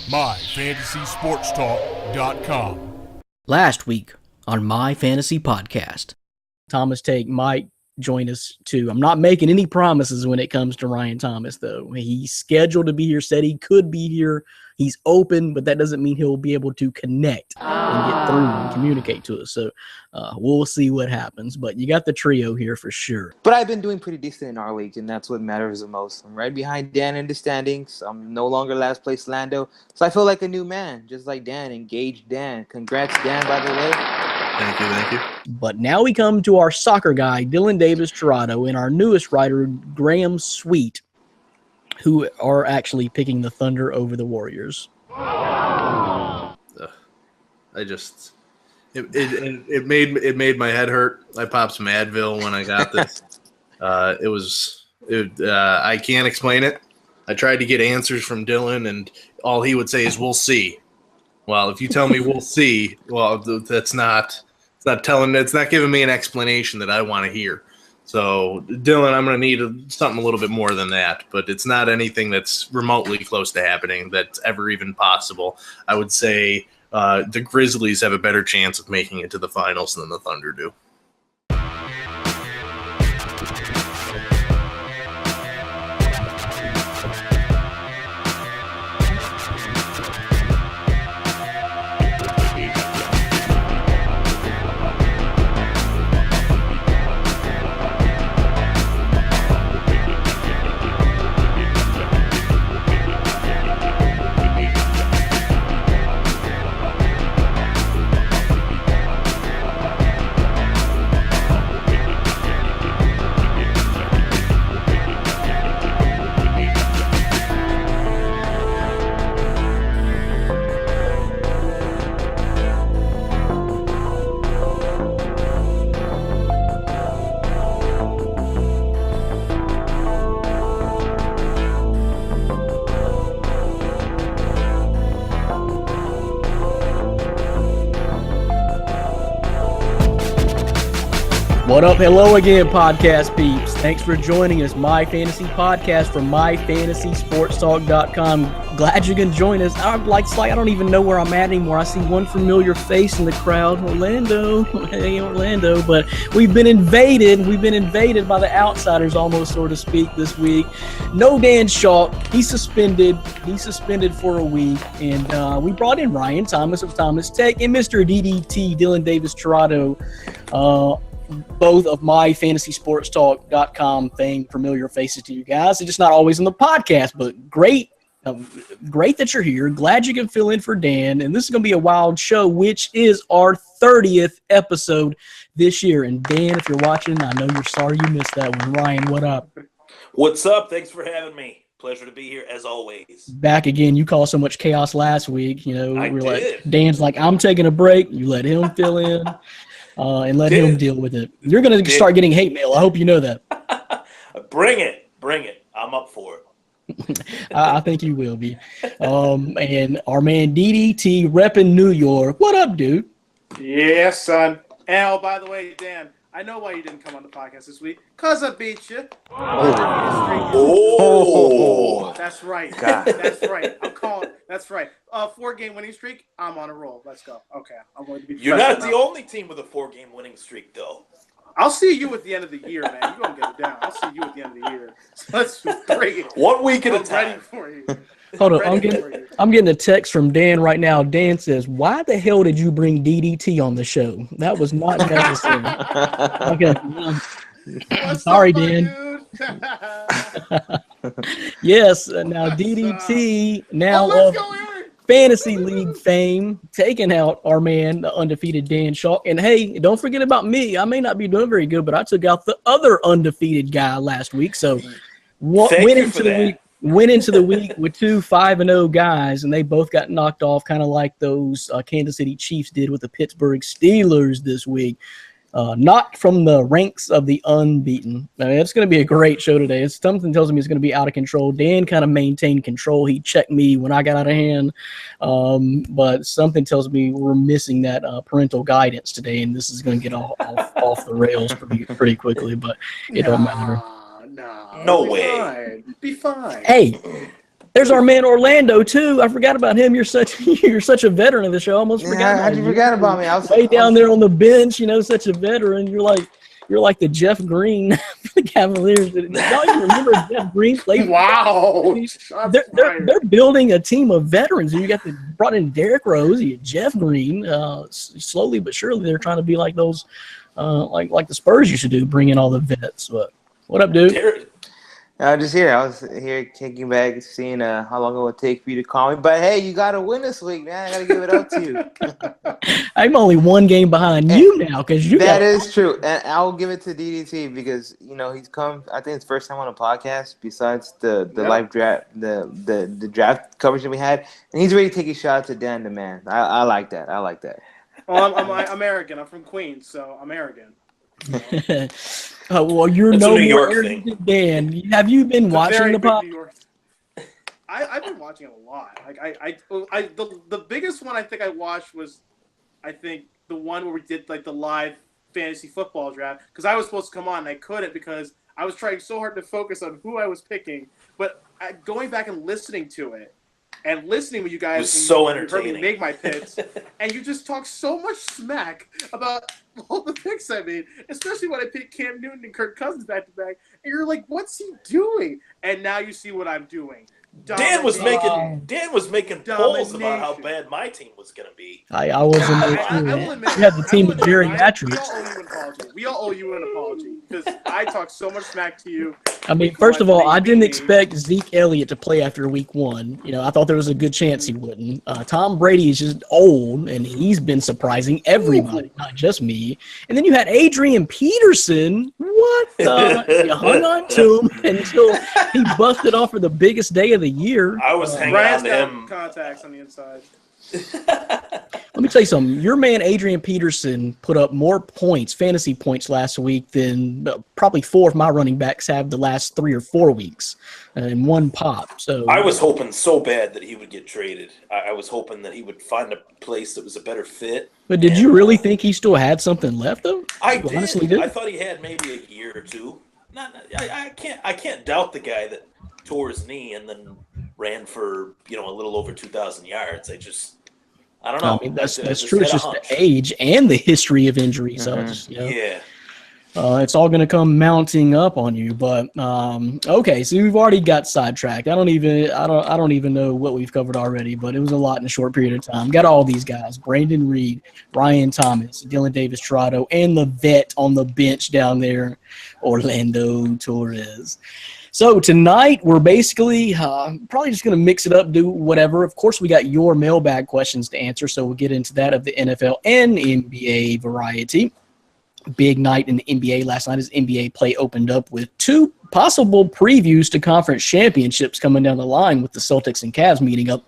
MyFantasySportsTalk.com. Last week on My Fantasy Podcast, Thomas Take might join us too. I'm not making any promises when it comes to Ryan Thomas, though. He's scheduled to be here, said he could be here. He's open, but that doesn't mean he'll be able to connect and get through and communicate to us. So we'll see what happens. But you got the trio here for sure. But I've been doing pretty decent in our league, and that's what matters the most. I'm right behind Dan in the standings. I'm no longer last place Lando. So I feel like a new man, just like Dan. Engaged Dan. Congrats, Dan, by the way. Thank you. But now we come to our soccer guy, Dylan Davis Tirado, and our newest writer, Graham Sweet, who are actually picking the Thunder over the Warriors. It made my head hurt. I popped some Advil when I got this. I can't explain it. I tried to get answers from Dylan, and all he would say is, "We'll see." Well, if you tell me we'll see, well, it's not giving me an explanation that I want to hear. So, Dylan, I'm going to need something a little bit more than that, but it's not anything that's remotely close to happening that's ever even possible. I would say the Grizzlies have a better chance of making it to the finals than the Thunder do. What up? Hello again, podcast peeps. Thanks for joining us. My Fantasy Podcast from MyFantasySportsTalk.com. Glad you can join us. I don't even know where I'm at anymore. I see one familiar face in the crowd, Orlando. Hey, Orlando. But we've been invaded. We've been invaded by the outsiders, almost, so to speak, this week. No Dan Shaw. He's suspended. He's suspended for a week. And we brought in Ryan Thomas of Thomas Tech and Mr. DDT, Dylan Davis Tirado. Both of MyFantasySportsTalk.com fame, familiar faces to you guys. They're just not always on the podcast, but great that you're here. Glad you can fill in for Dan. And this is going to be a wild show, which is our 30th episode this year. And Dan, if you're watching, I know you're sorry you missed that one. Ryan, what up? What's up? Thanks for having me. Pleasure to be here as always. Back again. You caused so much chaos last week. You know, I did. Dan's like, I'm taking a break. You let him fill in. And let him deal with it. You're going to start getting hate mail. I hope you know that. Bring it. I'm up for it. I think you will be. And our man DDT repping New York. What up, dude? Yeah, son. And by the way, Dan, I know why you didn't come on the podcast this week. Because I beat you. Oh. That's right. God. That's right. I'm calling. That's right. 4-game winning streak. I'm on a roll. Let's go. Okay. I'm going to be. You're not the only team with a 4-game winning streak, though. I'll see you at the end of the year, man. You're going to get it down. I'll see you at the end of the year. So let's bring it. 1 week at a I'm time. ready for you. Hold on. I'm getting a text from Dan right now. Dan says, why the hell did you bring DDT on the show? That was not necessary. Okay. Sorry, Dan. Yes. Now DDT, now of Fantasy League fame, taking out our man, the undefeated Dan Shaw. And hey, don't forget about me. I may not be doing very good, but I took out the other undefeated guy last week. So went into the week with two 5-0 guys, and they both got knocked off, kind of like those Kansas City Chiefs did with the Pittsburgh Steelers this week. Not from the ranks of the unbeaten. I mean, it's going to be a great show today. Something tells me it's going to be out of control. Dan kind of maintained control. He checked me when I got out of hand. But something tells me we're missing that parental guidance today, and this is going to get off the rails pretty quickly. But it don't matter. No way. Be fine. Hey, There's our man Orlando too. I forgot about him. You're such a veteran of the show. I almost forgot. How'd you forget about me? I was way down there on the bench. Such a veteran. You're like the Jeff Green for the Cavaliers. Y'all even remember Jeff Green played? Wow. They're building a team of veterans. You got brought in Derrick Rose, you had Jeff Green. Slowly but surely, they're trying to be like those, like the Spurs used to do, bring in all the vets. But what up, dude? Just here. I was here kicking back, seeing how long it would take for you to call me. But hey, you got to win this week, man. I got to give it up to you. I'm only one game behind you now because you. That is true, and I will give it to DDT because he's come. I think it's first time on a podcast besides the live draft, the draft coverage that we had, and he's ready to take a shot to Dan the Man. I like that. I like that. Well, I'm arrogant. I'm from Queens, so I'm arrogant. Well, you're That's no a New more York arrogant thing. than Dan. Have you been watching the pop? I've been watching it a lot. Like the biggest one I think I watched was, I think the one where we did like the live fantasy football draft because I was supposed to come on and I couldn't because I was trying so hard to focus on who I was picking. But going back and listening to it. And listening with you guys, was so you heard entertaining. me make my picks, and you just talk so much smack about all the picks I made, especially when I picked Cam Newton and Kirk Cousins back to back. And you're like, "What's he doing?" And now you see what I'm doing. Dan was making polls about how bad my team was going to be. I was in there too. You had the team of geriatrics. We all owe you an apology because I talked so much smack to you. I mean, first of all, I didn't expect Zeke Elliott to play after week 1. I thought there was a good chance he wouldn't. Tom Brady is just old, and he's been surprising everybody, not just me. And then you had Adrian Peterson. What the? You hung on to him until he busted off for the biggest day of the year. I was hanging Ryan's on to got him. contacts on the inside. Let me tell you something. Your man Adrian Peterson put up more points, fantasy points last week than probably 4 of my running backs have the last 3 or 4 weeks in one pop. So I was hoping so bad that he would get traded. I was hoping that he would find a place that was a better fit. But did you really think he still had something left, though? I honestly did. did. I thought he had maybe a year or two. I can't doubt the guy that tore his knee and then ran for a little over 2,000 yards. I don't know. I mean, that's true. It's just the age and the history of injuries. So Yeah. it's all going to come mounting up on you. But okay, so we've already got sidetracked. I don't even know what we've covered already, but it was a lot in a short period of time. Got all these guys: Brandon Reed, Ryan Thomas, Dylan Davis-Trotto, and the vet on the bench down there, Orlando Torres. So tonight we're basically probably just going to mix it up, do whatever. Of course, we got your mailbag questions to answer, so we'll get into that of the NFL and NBA variety. Big night in the NBA last night as NBA play opened up with 2 possible previews to conference championships coming down the line with the Celtics and Cavs meeting up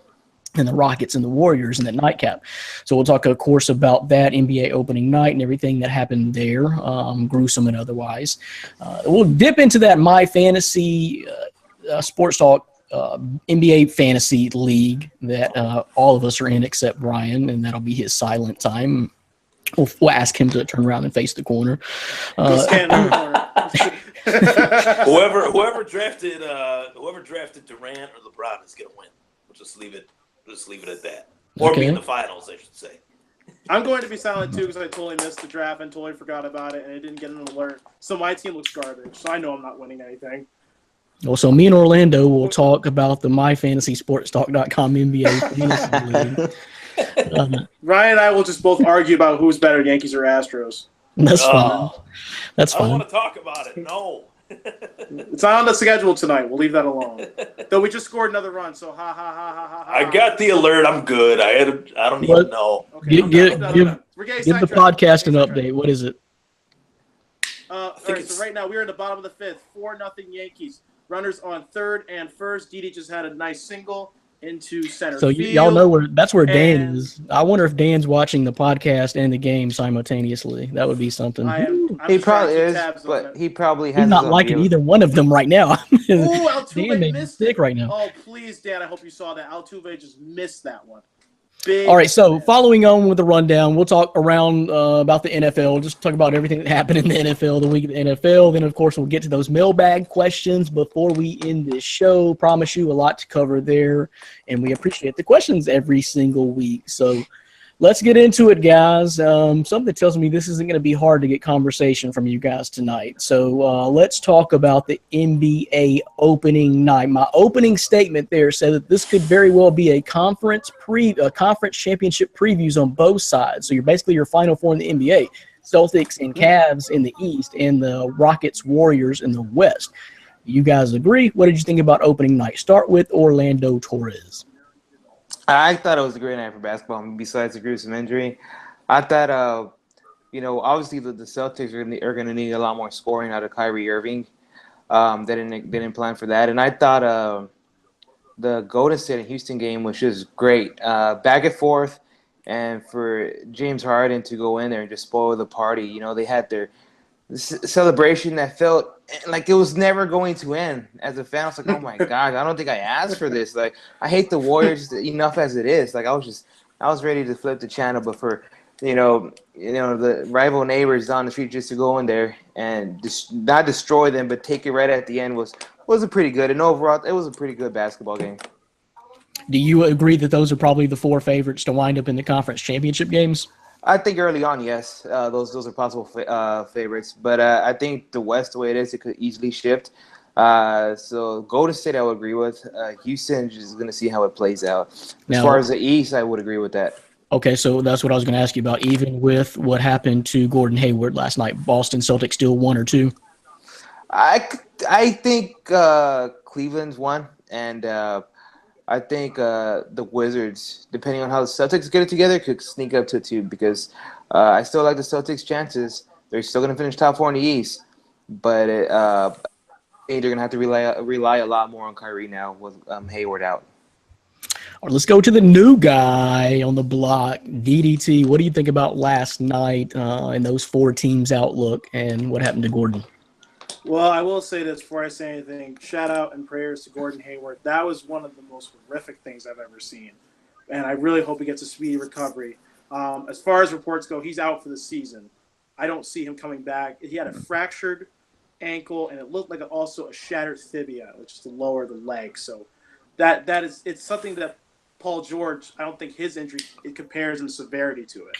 and the Rockets and the Warriors in that nightcap. So we'll talk, of course, about that NBA opening night and everything that happened there, gruesome and otherwise. We'll dip into that My Fantasy Sports Talk NBA Fantasy League that all of us are in except Brian, and that'll be his silent time. We'll ask him to turn around and face the corner. Stand in the corner. Whoever drafted Durant or LeBron is gonna win. We'll just leave it at that. Or be in the finals, I should say. I'm going to be silent too because I totally missed the draft and totally forgot about it and I didn't get an alert. So my team looks garbage. So I know I'm not winning anything. Well, so me and Orlando will talk about the MyFantasySportsTalk.com NBA Fantasy League. Ryan and I will just both argue about who's better, Yankees or Astros. That's fine. That's I don't fine. want to talk about it. No. It's not on the schedule tonight. We'll leave that alone. Though we just scored another run, so ha ha ha ha ha. I got the alert. I'm good. I don't even know. Okay, Give the podcast an sidetracked. update. What is it? All right, so right now we're in the bottom of the 5th. 4-0 Yankees. Runners on 3rd and 1st. Didi just had a nice single into center So field. y'all know that's where Dan and- is. I wonder if Dan's watching the podcast and the game simultaneously. That would be something. I'm He just trying probably to keep is, tabs on but it. he probably has. He's not his own liking view. either one of them right now. Ooh, Dan Altuve made me missed sick it. right now. Oh, please, Dan, I hope you saw that. Altuve just missed that one. Big All right, so fan. following on with the rundown, we'll talk around about the NFL, just talk about everything that happened in the NFL, the week of the NFL. Then, of course, we'll get to those mailbag questions before we end this show. Promise you a lot to cover there, and we appreciate the questions every single week. So let's get into it, guys. Something tells me this isn't going to be hard to get conversation from you guys tonight. So let's talk about the NBA opening night. My opening statement there said that this could very well be a conference championship previews on both sides. So you're basically your Final Four in the NBA. Celtics and Cavs in the East and the Rockets Warriors in the West. You guys agree? What did you think about opening night? Start with Orlando Torres. I thought it was a great night for basketball. Besides the gruesome injury, I thought, obviously the Celtics are going to need a lot more scoring out of Kyrie Irving. They didn't plan for that, and I thought the Golden State and Houston game was just great, back and forth, and for James Harden to go in there and just spoil the party. They had their celebration that felt like it was never going to end. As a fan, I was like, oh my god, I don't think I asked for this. Like, I hate the Warriors enough as it is. Like, I was ready to flip the channel, but for the rival neighbors down the street just to go in there and not destroy them, but take it right at the end was a pretty good. And overall, it was a pretty good basketball game. Do you agree that those are probably the four favorites to wind up in the conference championship games? I think early on, yes, those are possible favorites. But I think the West, the way it is, it could easily shift. So Golden State, I would agree with. Houston, just going to see how it plays out. As far as the East, I would agree with that. Okay, so that's what I was going to ask you about. Even with what happened to Gordon Hayward last night, Boston Celtics still 1 or 2? I think Cleveland's 1, and I think the Wizards, depending on how the Celtics get it together, could sneak up to 2 because I still like the Celtics' chances. They're still going to finish top 4 in the East, but I think they're going to have to rely a lot more on Kyrie now with Hayward out. All right, let's go to the new guy on the block, DDT. What do you think about last night and those 4 teams' outlook and what happened to Gordon? Well, I will say this before I say anything. Shout out and prayers to Gordon Hayward. That was one of the most horrific things I've ever seen. And I really hope he gets a speedy recovery. As far as reports go, he's out for the season. I don't see him coming back. He had a fractured ankle, and it looked like also a shattered tibia, which is the lower of the leg. So it's something that Paul George, I don't think his injury, it compares in severity to it.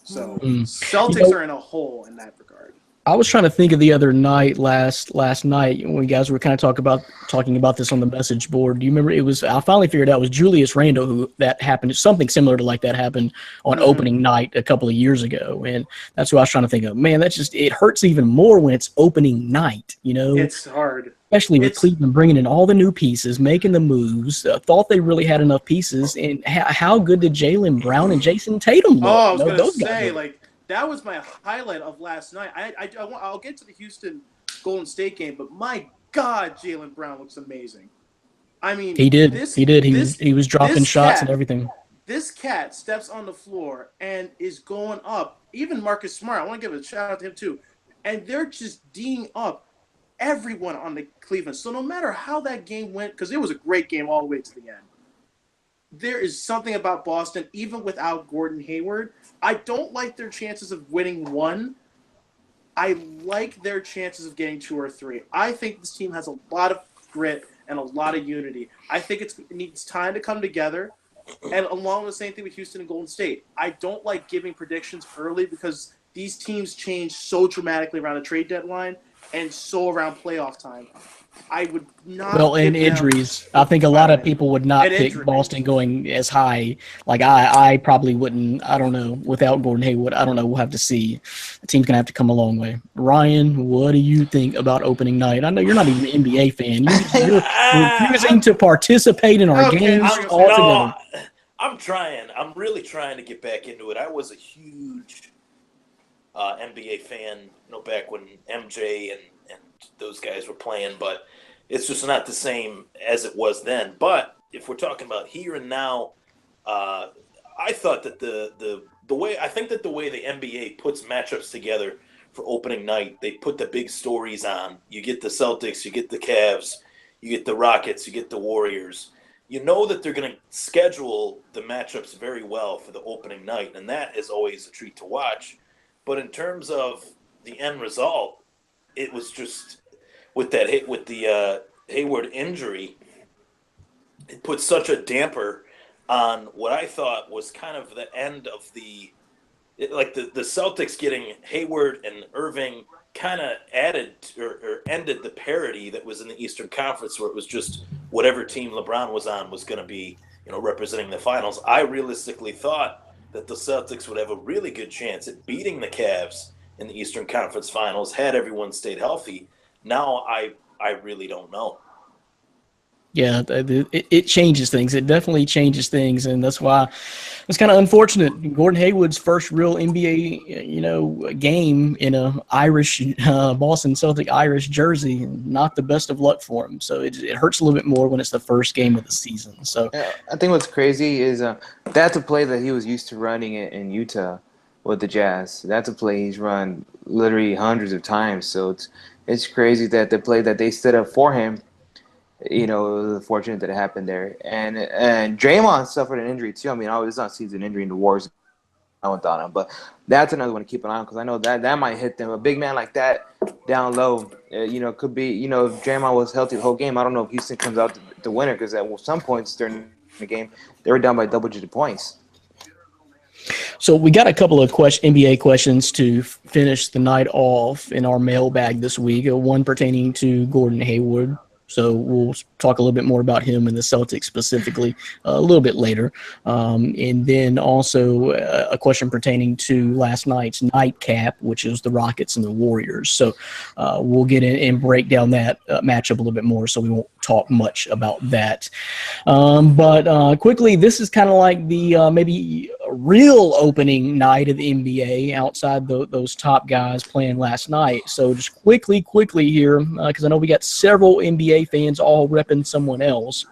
So Celtics are in a hole in that regard. I was trying to think of the other night, last night, when you guys were kind of talking about this on the message board. Do you remember? I finally figured out it was Julius Randle who that happened. Something similar to like that happened on opening night a couple of years ago, and that's what I was trying to think of. Man, it hurts even more when it's opening night. It's hard, especially with Cleveland bringing in all the new pieces, making the moves. Thought they really had enough pieces, and how good did Jaylen Brown and Jason Tatum look? Oh, I was going to say, that was my highlight of last night. I'll get to the Houston Golden State game, but my God, Jaylen Brown looks amazing. I mean, he did. He was dropping shots and everything. This cat steps on the floor and is going up. Even Marcus Smart, I want to give a shout out to him too. And they're just D'ing up everyone on the Cleveland. So no matter how that game went, because it was a great game all the way to the end, there is something about Boston, even without Gordon Hayward. I don't like their chances of winning 1. I like their chances of getting 2 or 3. I think this team has a lot of grit and a lot of unity. I think it needs time to come together. And along with the same thing with Houston and Golden State, I don't like giving predictions early because these teams change so dramatically around the trade deadline and so around playoff time. I would not. Well, in injuries, I think a lot of people would not pick Boston going as high. Like I probably wouldn't. I don't know. Without Gordon Hayward, I don't know. We'll have to see. The team's gonna have to come a long way. Ryan, what do you think about opening night? I know you're not even an NBA fan. You're refusing to participate in our games altogether. No, I'm trying. I'm really trying to get back into it. I was a huge NBA fan, back when MJ and those guys were playing, but it's just not the same as it was then. But if we're talking about here and now, I thought that the way the NBA puts matchups together for opening night, they put the big stories on. You get the Celtics, you get the Cavs, you get the Rockets, you get the Warriors, you know that they're going to schedule the matchups very well for the opening night, and that is always a treat to watch. But in terms of the end result, it was just with the Hayward injury, it put such a damper on what I thought was kind of the end of the Celtics getting Hayward and Irving kind of added or ended the parity that was in the Eastern Conference, where it was just whatever team LeBron was on was going to be, representing the finals. I realistically thought that the Celtics would have a really good chance at beating the Cavs in the Eastern Conference Finals had everyone stayed healthy. Now I really don't know. Yeah, it changes things. It definitely changes things, and that's why it's kind of unfortunate. Gordon Hayward's first real NBA, game in a Irish Boston Celtic Irish jersey. Not the best of luck for him. So it hurts a little bit more when it's the first game of the season. So Yeah, I think what's crazy is that's a play that he was used to running in Utah with the Jazz. That's a play he's run literally hundreds of times. So it's crazy that the play that they stood up for him. It was fortunate that it happened there. And Draymond suffered an injury too. I mean, it's not season injury in the Wars without him, but that's another one to keep an eye on because I know that might hit them. A big man like that down low, could be. If Draymond was healthy the whole game, I don't know if Houston comes out the winner because at some points during the game they were down by double-digit points. So we got a couple of NBA questions to finish the night off in our mailbag this week. One pertaining to Gordon Hayward. So we'll talk a little bit more about him and the Celtics specifically a little bit later. And then also a question pertaining to last night's nightcap, which is the Rockets and the Warriors. So we'll get in and break down that matchup a little bit more, so we won't talk much about that. But quickly, this is kind of like the maybe real opening night of the NBA outside those top guys playing last night. So just quickly here, because I know we got several NBA fans all repping someone else,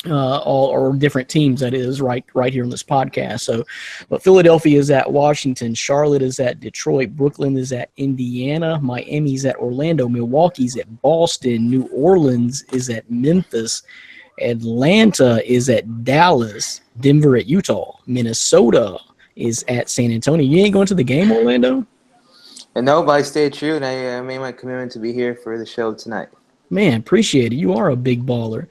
or different teams, that is, right here on this podcast. So, but Philadelphia is at Washington, Charlotte is at Detroit, Brooklyn is at Indiana, Miami's at Orlando, Milwaukee's at Boston, New Orleans is at Memphis, Atlanta is at Dallas, Denver at Utah, Minnesota is at San Antonio. You ain't going to the game, Orlando? And no, but I stayed true, and I made my commitment to be here for the show tonight. Man, appreciate it. You are a big baller.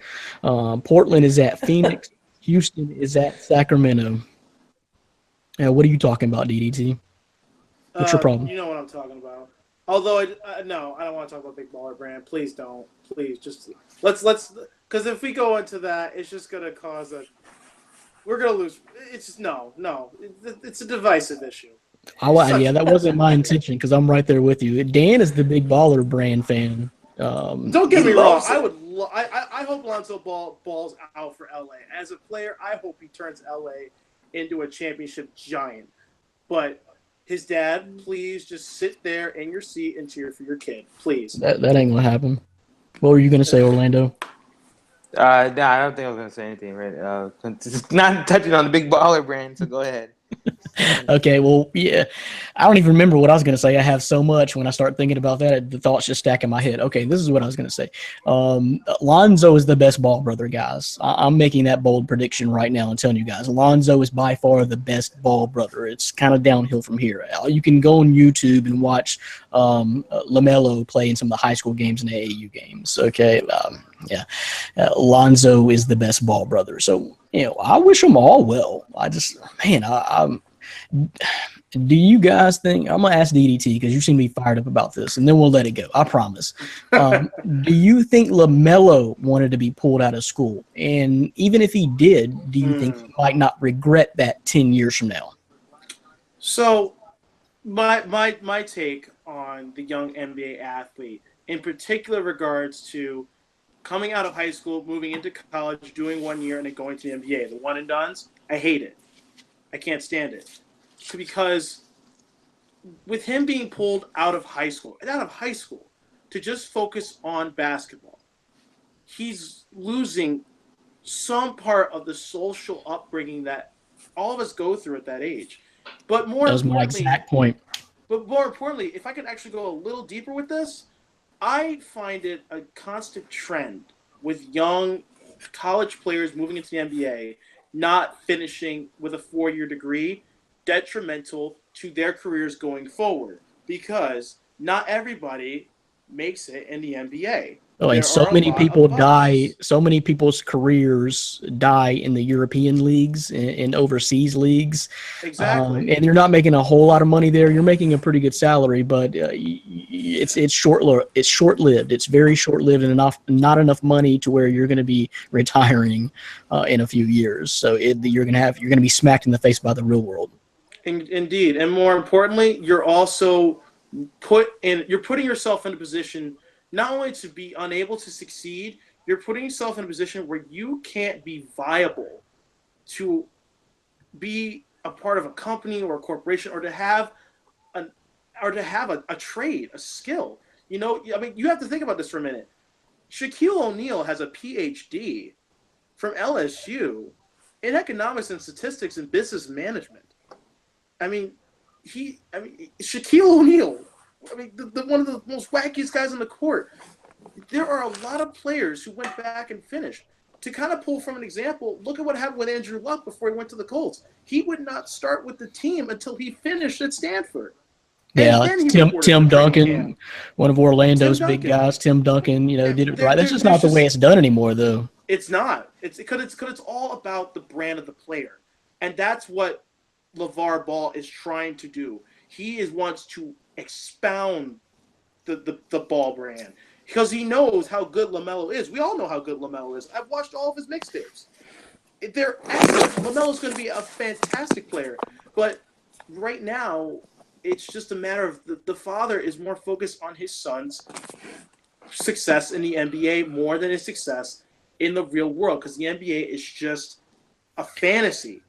Portland is at Phoenix. Houston is at Sacramento. What are you talking about, DDT? What's your problem? You know what I'm talking about. Although, no, I don't want to talk about Big Baller Brand. Please don't. Please, just let's because if we go into that, it's just going to cause we're going to lose. It's just, no. It's a divisive issue. Yeah, that wasn't my intention because I'm right there with you. Dan is the Big Baller Brand fan. Don't get me wrong. I hope Lonzo Ball balls out for LA. As a player, I hope he turns LA into a championship giant. But his dad, please just sit there in your seat and cheer for your kid, please. That ain't gonna happen. What were you gonna say, Orlando? No, I don't think I was gonna say anything. Right? Not touching on the Big Baller Brand. So go ahead. Okay, well, yeah. I don't even remember what I was going to say. I have so much when I start thinking about that, the thoughts just stack in my head. Okay, this is what I was going to say. Lonzo is the best ball brother, guys. I'm making that bold prediction right now and telling you guys. Lonzo is by far the best ball brother. It's kind of downhill from here. You can go on YouTube and watch LaMelo play in some of the high school games and AAU games. Okay, Lonzo is the best ball brother. So, I wish them all well. Do you guys think – I'm going to ask DDT because you seem to be fired up about this, and then we'll let it go. I promise. Do you think LaMelo wanted to be pulled out of school? And even if he did, do you think he might not regret that 10 years from now? So my take on the young NBA athlete, in particular regards to coming out of high school, moving into college, doing 1 year, and then going to the NBA, the one and dones, I hate it. I can't stand it. Because with him being pulled out of high school to just focus on basketball, he's losing some part of the social upbringing that all of us go through at that age. But more that was my exact point. But more importantly, if I could actually go a little deeper with this, I find it a constant trend with young college players moving into the NBA not finishing with a 4-year degree detrimental to their careers going forward, because not everybody makes it in the NBA. Oh, and There so are a many lot people of die. busts. So many people's careers die in the European leagues and overseas leagues. Exactly. And you're not making a whole lot of money there. You're making a pretty good salary, but it's short-lived. It's very short-lived, and not enough money to where you're going to be retiring in a few years. So you're going to be smacked in the face by the real world. Indeed, and more importantly, you're also you're putting yourself in a position not only to be unable to succeed, you're putting yourself in a position where you can't be viable to be a part of a company or a corporation, or to have a trade, a skill. You know, I mean, you have to think about this for a minute. Shaquille O'Neal has a PhD from LSU in economics and statistics and business management. I mean, Shaquille O'Neal, one of the most wackiest guys on the court. There are a lot of players who went back and finished. To kind of pull from an example, look at what happened with Andrew Luck before he went to the Colts. He would not start with the team until he finished at Stanford. Yeah, like Tim Duncan, one of Orlando's big guys. Tim Duncan, did it right. That's just not the way it's done anymore, though. It's not. It's because it's all about the brand of the player, and that's what LeVar Ball is trying to do. He wants to expound the Ball brand, because he knows how good LaMelo is. We all know how good LaMelo is. I've watched all of his mixtapes. They're excellent. LaMelo's going to be a fantastic player, but right now it's just a matter of the father is more focused on his son's success in the NBA more than his success in the real world, because the NBA is just a fantasy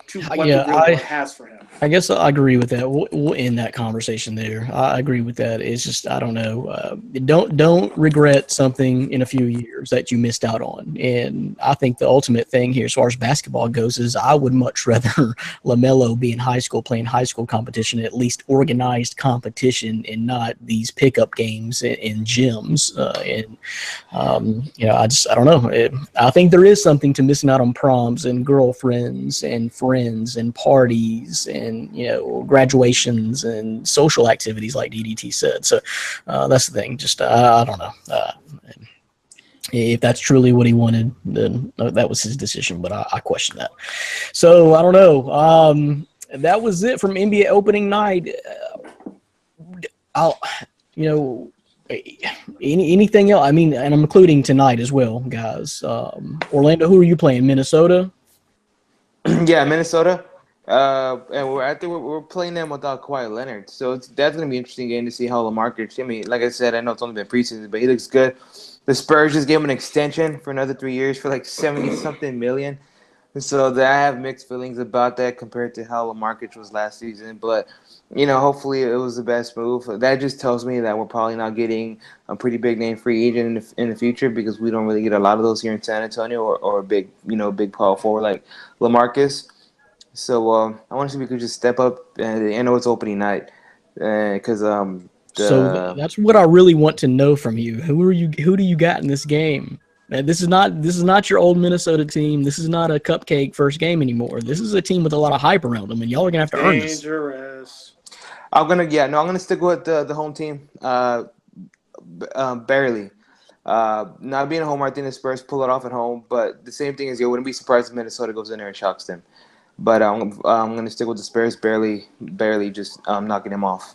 to what the real world has for him. I guess I agree with that. We'll end that conversation there. I agree with that. It's just, I don't know. Don't regret something in a few years that you missed out on. And I think the ultimate thing here, as far as basketball goes, is I would much rather LaMelo be in high school playing high school competition, at least organized competition, and not these pickup games in gyms. I don't know. I think there is something to missing out on proms and girlfriends and friends and parties and graduations and social activities, like DDT said. So that's the thing. Just I don't know if that's truly what he wanted. Then that was his decision, but I question that. So I don't know. That was it from NBA opening night. Anything else? I mean, and I'm including tonight as well, guys. Orlando, who are you playing? Minnesota? Yeah, Minnesota. And I think we're playing them without Kawhi Leonard. So that's going to be an interesting game to see how LaMarcus, like I said, I know it's only been preseason, but he looks good. The Spurs just gave him an extension for another 3 years for like 70-something million. And so I have mixed feelings about that compared to how LaMarcus was last season. But, hopefully it was the best move. That just tells me that we're probably not getting a pretty big name free agent in the future, because we don't really get a lot of those here in San Antonio, or a big power forward like LaMarcus. So I want to see if we could just step up. I know it's opening night, because so that's what I really want to know from you. Who do you got in this game? Man, this is not your old Minnesota team. This is not a cupcake first game anymore. This is a team with a lot of hype around them, and y'all are gonna have to earn this. Dangerous. I'm gonna stick with the home team. Barely. Not being a homer, I think the Spurs pull it off at home. But the same thing is, I wouldn't be surprised if Minnesota goes in there and shocks them. But I'm gonna stick with the Spurs, barely, just knocking them off.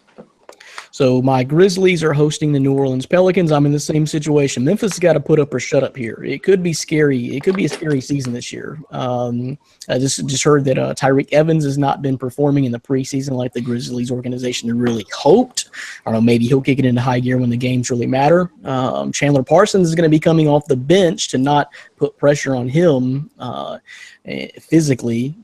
So my Grizzlies are hosting the New Orleans Pelicans. I'm in the same situation. Memphis has got to put up or shut up here. It could be scary. It could be a scary season this year. I just heard that Tyreek Evans has not been performing in the preseason like the Grizzlies organization really hoped. I don't know, maybe he'll kick it into high gear when the games really matter. Chandler Parsons is going to be coming off the bench to not put pressure on him physically,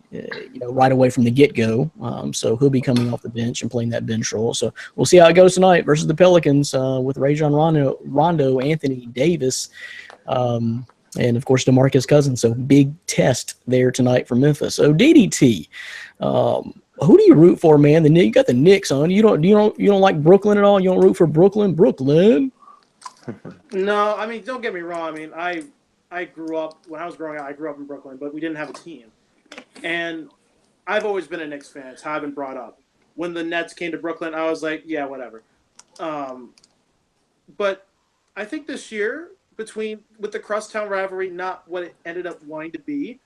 right away from the get-go. So he'll be coming off the bench and playing that bench role. So we'll see how it goes tonight versus the Pelicans with Rajon Rondo, Anthony Davis, and, of course, DeMarcus Cousins. So big test there tonight for Memphis. So DDT, who do you root for, man? You got the Knicks on. You don't like Brooklyn at all? You don't root for Brooklyn? No, I mean, don't get me wrong. I mean, I grew up when I was growing up. I grew up in Brooklyn, but we didn't have a team, and I've always been a Knicks fan. It's how I've been brought up. When the Nets came to Brooklyn, I was like, yeah, whatever. But I think this year, with the crosstown rivalry not what it ended up wanting to be,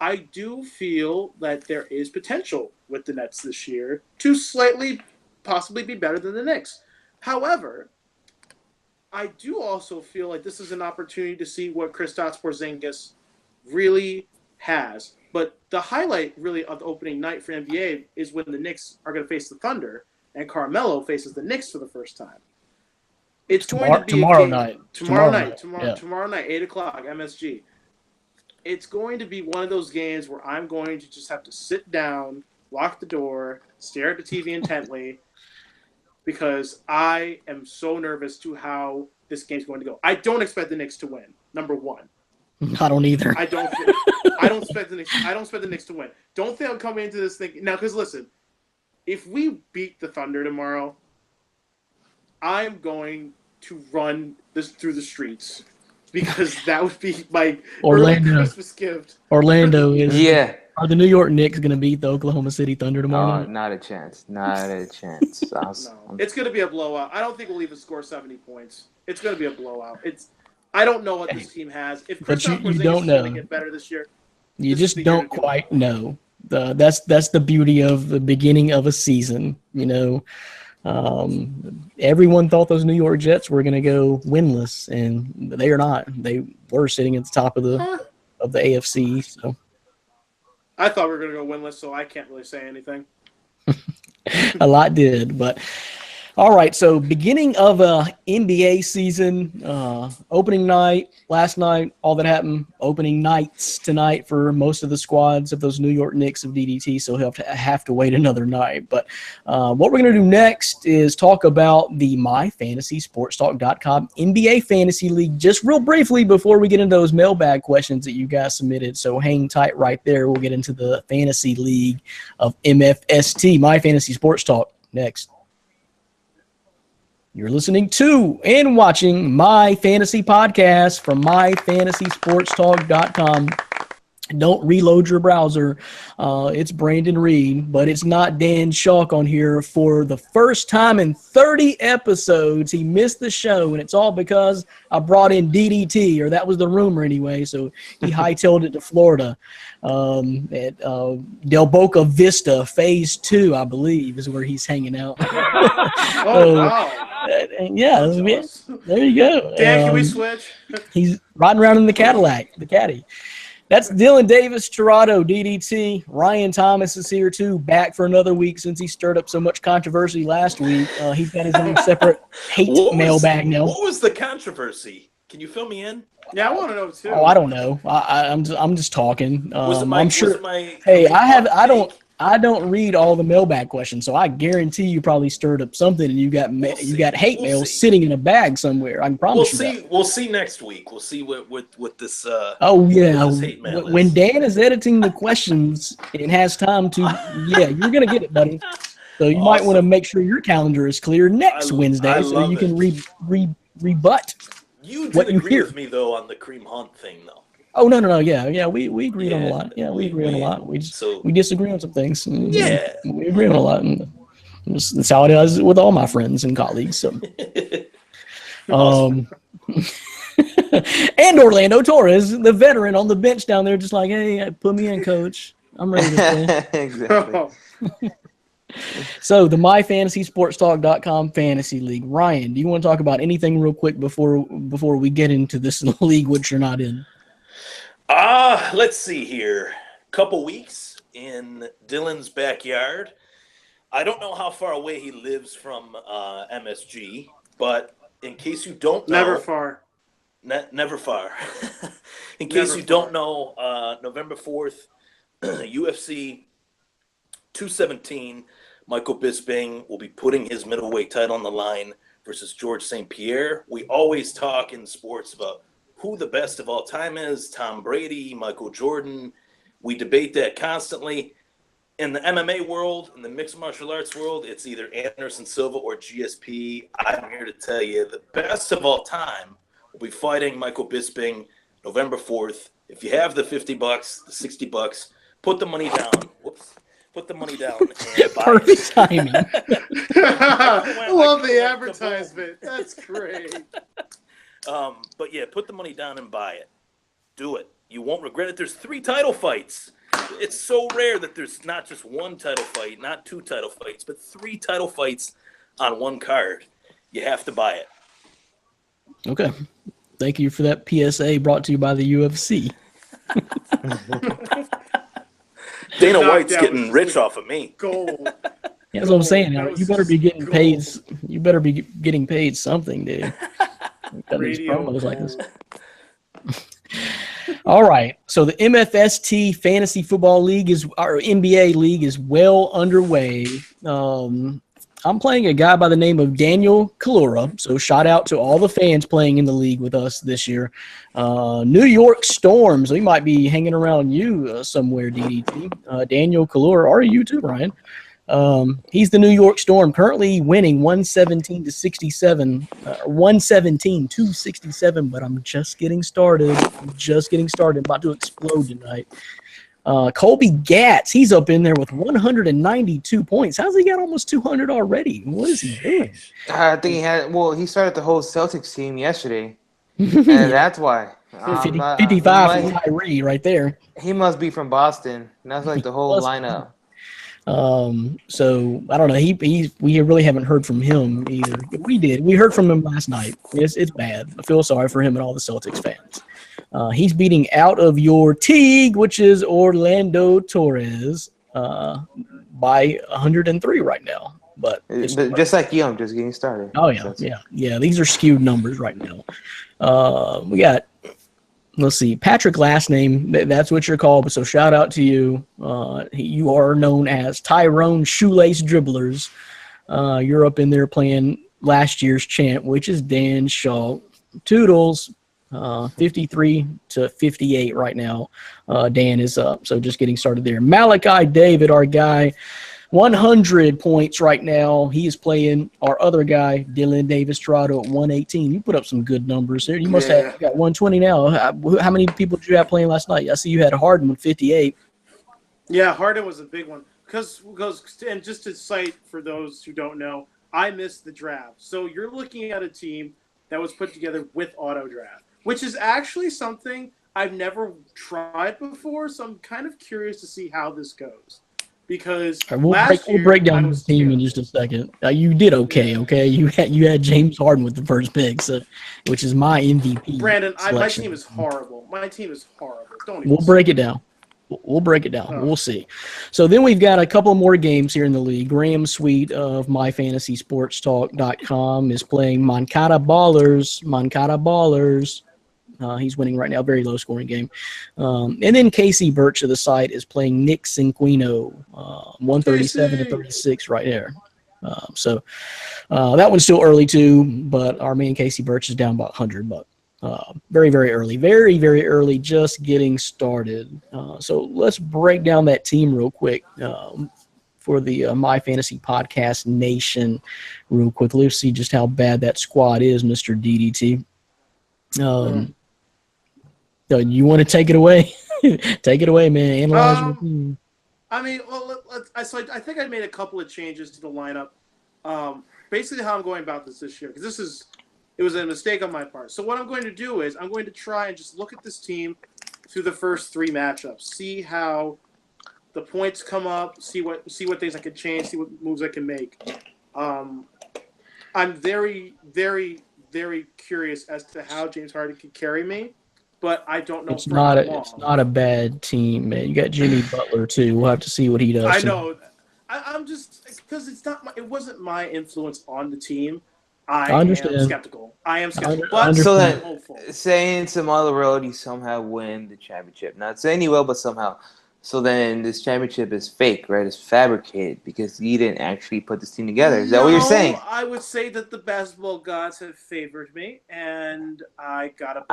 I do feel that there is potential with the Nets this year to slightly possibly be better than the Knicks. However, I do also feel like this is an opportunity to see what Kristaps Porzingis really has. But the highlight really of the opening night for NBA is when the Knicks are going to face the Thunder and Carmelo faces the Knicks for the first time. It's going to be tomorrow night, 8 o'clock, MSG. It's going to be one of those games where I'm going to just have to sit down, lock the door, stare at the TV intently, because I am so nervous to how this game's going to go. I don't expect the Knicks to win. Number one, I don't either. I don't expect the Knicks. I don't expect the Knicks to win. Don't think I'm coming into this thing now. Because listen, if we beat the Thunder tomorrow, I'm going to run this through the streets because that would be my early Christmas gift. Orlando is. Yeah. Are the New York Knicks going to beat the Oklahoma City Thunder tomorrow night? Not a chance. Not a chance. No, it's going to be a blowout. I don't think we'll even score 70 points. It's going to be a blowout. I don't know what this team has. If Kristaps Porzingis is going to get better this year, you just don't quite know. That's the beauty of the beginning of a season. You know, everyone thought those New York Jets were going to go winless, and they are not. They were sitting at the top of the AFC. So I thought we were going to go winless, so I can't really say anything. A lot did, but all right. So beginning of a NBA season, opening night last night, all that happened. Opening nights tonight for most of the squads of those New York Knicks of DDT. So he'll have to wait another night. But what we're going to do next is talk about the MyFantasySportsTalk.com NBA Fantasy League just real briefly before we get into those mailbag questions that you guys submitted. So hang tight right there. We'll get into the Fantasy League of MFST, My Fantasy Sports Talk, next. You're listening to and watching My Fantasy Podcast from MyFantasySportsTalk.com. Don't reload your browser. It's Brandon Reed, but it's not Dan Schalk on here. For the first time in 30 episodes, he missed the show, and it's all because I brought in DDT, or that was the rumor anyway, so he hightailed it to Florida. At Del Boca Vista, Phase 2, I believe, is where he's hanging out. Wow. Yeah, there you go. Dan, can we switch? He's riding around in the Cadillac, the caddy. That's Dylan Davis, Toronto, DDT. Ryan Thomas is here, too, back for another week since he stirred up so much controversy last week. He's got his own separate mailbag now. What was the controversy? Can you fill me in? Yeah, I want to know, too. Oh, I don't know. I'm just talking. I'm sure. Hey, I don't read all the mailbag questions, so I guarantee you probably stirred up something, and you got hate mail sitting in a bag somewhere. I can promise you that. We'll see next week. We'll see what this. Oh yeah, this hate mail when is. Dan is editing the questions and has time to, you're gonna get it, buddy. So you might want to make sure your calendar is clear next Wednesday, so you can rebut. You what did you agree hear with me though on the Kareem Hunt thing though. Oh no, yeah, we agreed on a lot. Yeah, we agree on a lot. We disagree on some things. Yeah, we agree on a lot. And that's how it is with all my friends and colleagues. So, and Orlando Torres, the veteran on the bench down there, just like, hey, put me in, coach. I'm ready to play. Exactly. So the MyFantasySportsTalk.com Fantasy League. Ryan, do you want to talk about anything real quick before we get into this league, which you're not in? Let's see here. Couple weeks in Dylan's backyard. I don't know how far away he lives from MSG, but in case you don't know, never far. Never far. In case you don't know, November 4th, UFC 217, Michael Bisping will be putting his middleweight title on the line versus George St. Pierre. We always talk in sports about who the best of all time is, Tom Brady, Michael Jordan. We debate that constantly. In the MMA world, in the mixed martial arts world, it's either Anderson Silva or GSP. I'm here to tell you the best of all time will be fighting Michael Bisping November 4th. If you have the $50, the $60, put the money down. Put the money down and buy Perfect it. timing. I love the advertisement. That's great. But yeah, put the money down and buy it. Do it. You won't regret it. There's 3 title fights. It's so rare that there's not just 1 title fight, not 2 title fights, but 3 title fights on 1 card. You have to buy it. Okay. Thank you for that PSA brought to you by the UFC. Dana Knocked White's out getting was rich off of me. Gold. Yeah, that's what I'm saying. That was You better be getting gold. paid. You better be getting paid something, dude. Got these Radio promos like this. gold. All right. So the MFST Fantasy Football League our NBA League is well underway. I'm playing a guy by the name of Daniel Kalura. So shout out to all the fans playing in the league with us this year. New York Storm. So he might be hanging around you somewhere, DDT. Daniel Kalura, or you too, Brian. He's the New York Storm, currently winning 117-67, 117-67. But I'm just getting started. About to explode tonight. Colby Gatz, he's up in there with 192 points. How's he got almost 200 already? What is he doing? I think he started the whole Celtics team yesterday, and that's why. 55 for Kyrie right there. He must be from Boston. That's like the whole lineup. So I don't know. We really haven't heard from him either. We heard from him last night. It's bad. I feel sorry for him and all the Celtics fans. He's beating out of your Teague, which is Orlando Torres, by 103 right now. But Just like you, I'm just getting started. Oh yeah. These are skewed numbers right now. We got. Let's see, Patrick last name, that's what you're called, so shout out to you. You are known as Tyrone Shoelace Dribblers. You're up in there playing last year's champ, which is Dan Shaw. Toodles, 53-58 right now. Dan is up, so just getting started there. Malachi David, our guy, 100 points right now. He is playing our other guy, Dylan Davis Torado, at 118. You put up some good numbers there. You must have got 120 now. How many people did you have playing last night? I see you had Harden with 58. Yeah, Harden was a big one. Because and just to cite for those who don't know, I missed the draft. So you're looking at a team that was put together with auto draft, which is actually something I've never tried before. So I'm kind of curious to see how this goes. Because we'll break down the team in just a second. You did okay. You had James Harden with the first pick, which is my MVP. Brandon, my team is horrible. Don't even. We'll break it down. Oh. We'll see. So then we've got a couple more games here in the league. Graham Sweet of MyFantasySportsTalk.com is playing Moncada Ballers. He's winning right now, very low scoring game. And then Casey Birch of the site is playing Nick Cinquino, 137-36 right there. So that one's still early too, but our man Casey Birch is down about 100, but very, very early. Very, very early, just getting started. So let's break down that team real quick for the My Fantasy Podcast Nation real quick. Let's see just how bad that squad is, Mr. DDT. You want to take it away? Take it away, man. Analyze your team. I mean, I think I made a couple of changes to the lineup. Basically, how I'm going about this year, because it was a mistake on my part. So what I'm going to do is I'm going to try and just look at this team through the first 3 matchups, see how the points come up, see what things I can change, see what moves I can make. I'm very, very, very curious as to how James Harden can carry me. But I don't know. It's not a bad team, man. You got Jimmy Butler too. We'll have to see what he does. I know. I'm just because it wasn't my influence on the team. I understand. Am skeptical. But so I'm hopeful. Saying tomorrow road, you somehow win the championship. Not saying you will, but somehow. So then this championship is fake, right? It's fabricated because you didn't actually put this team together. Is that what you're saying? I would say that the basketball gods have favored me, and I got a.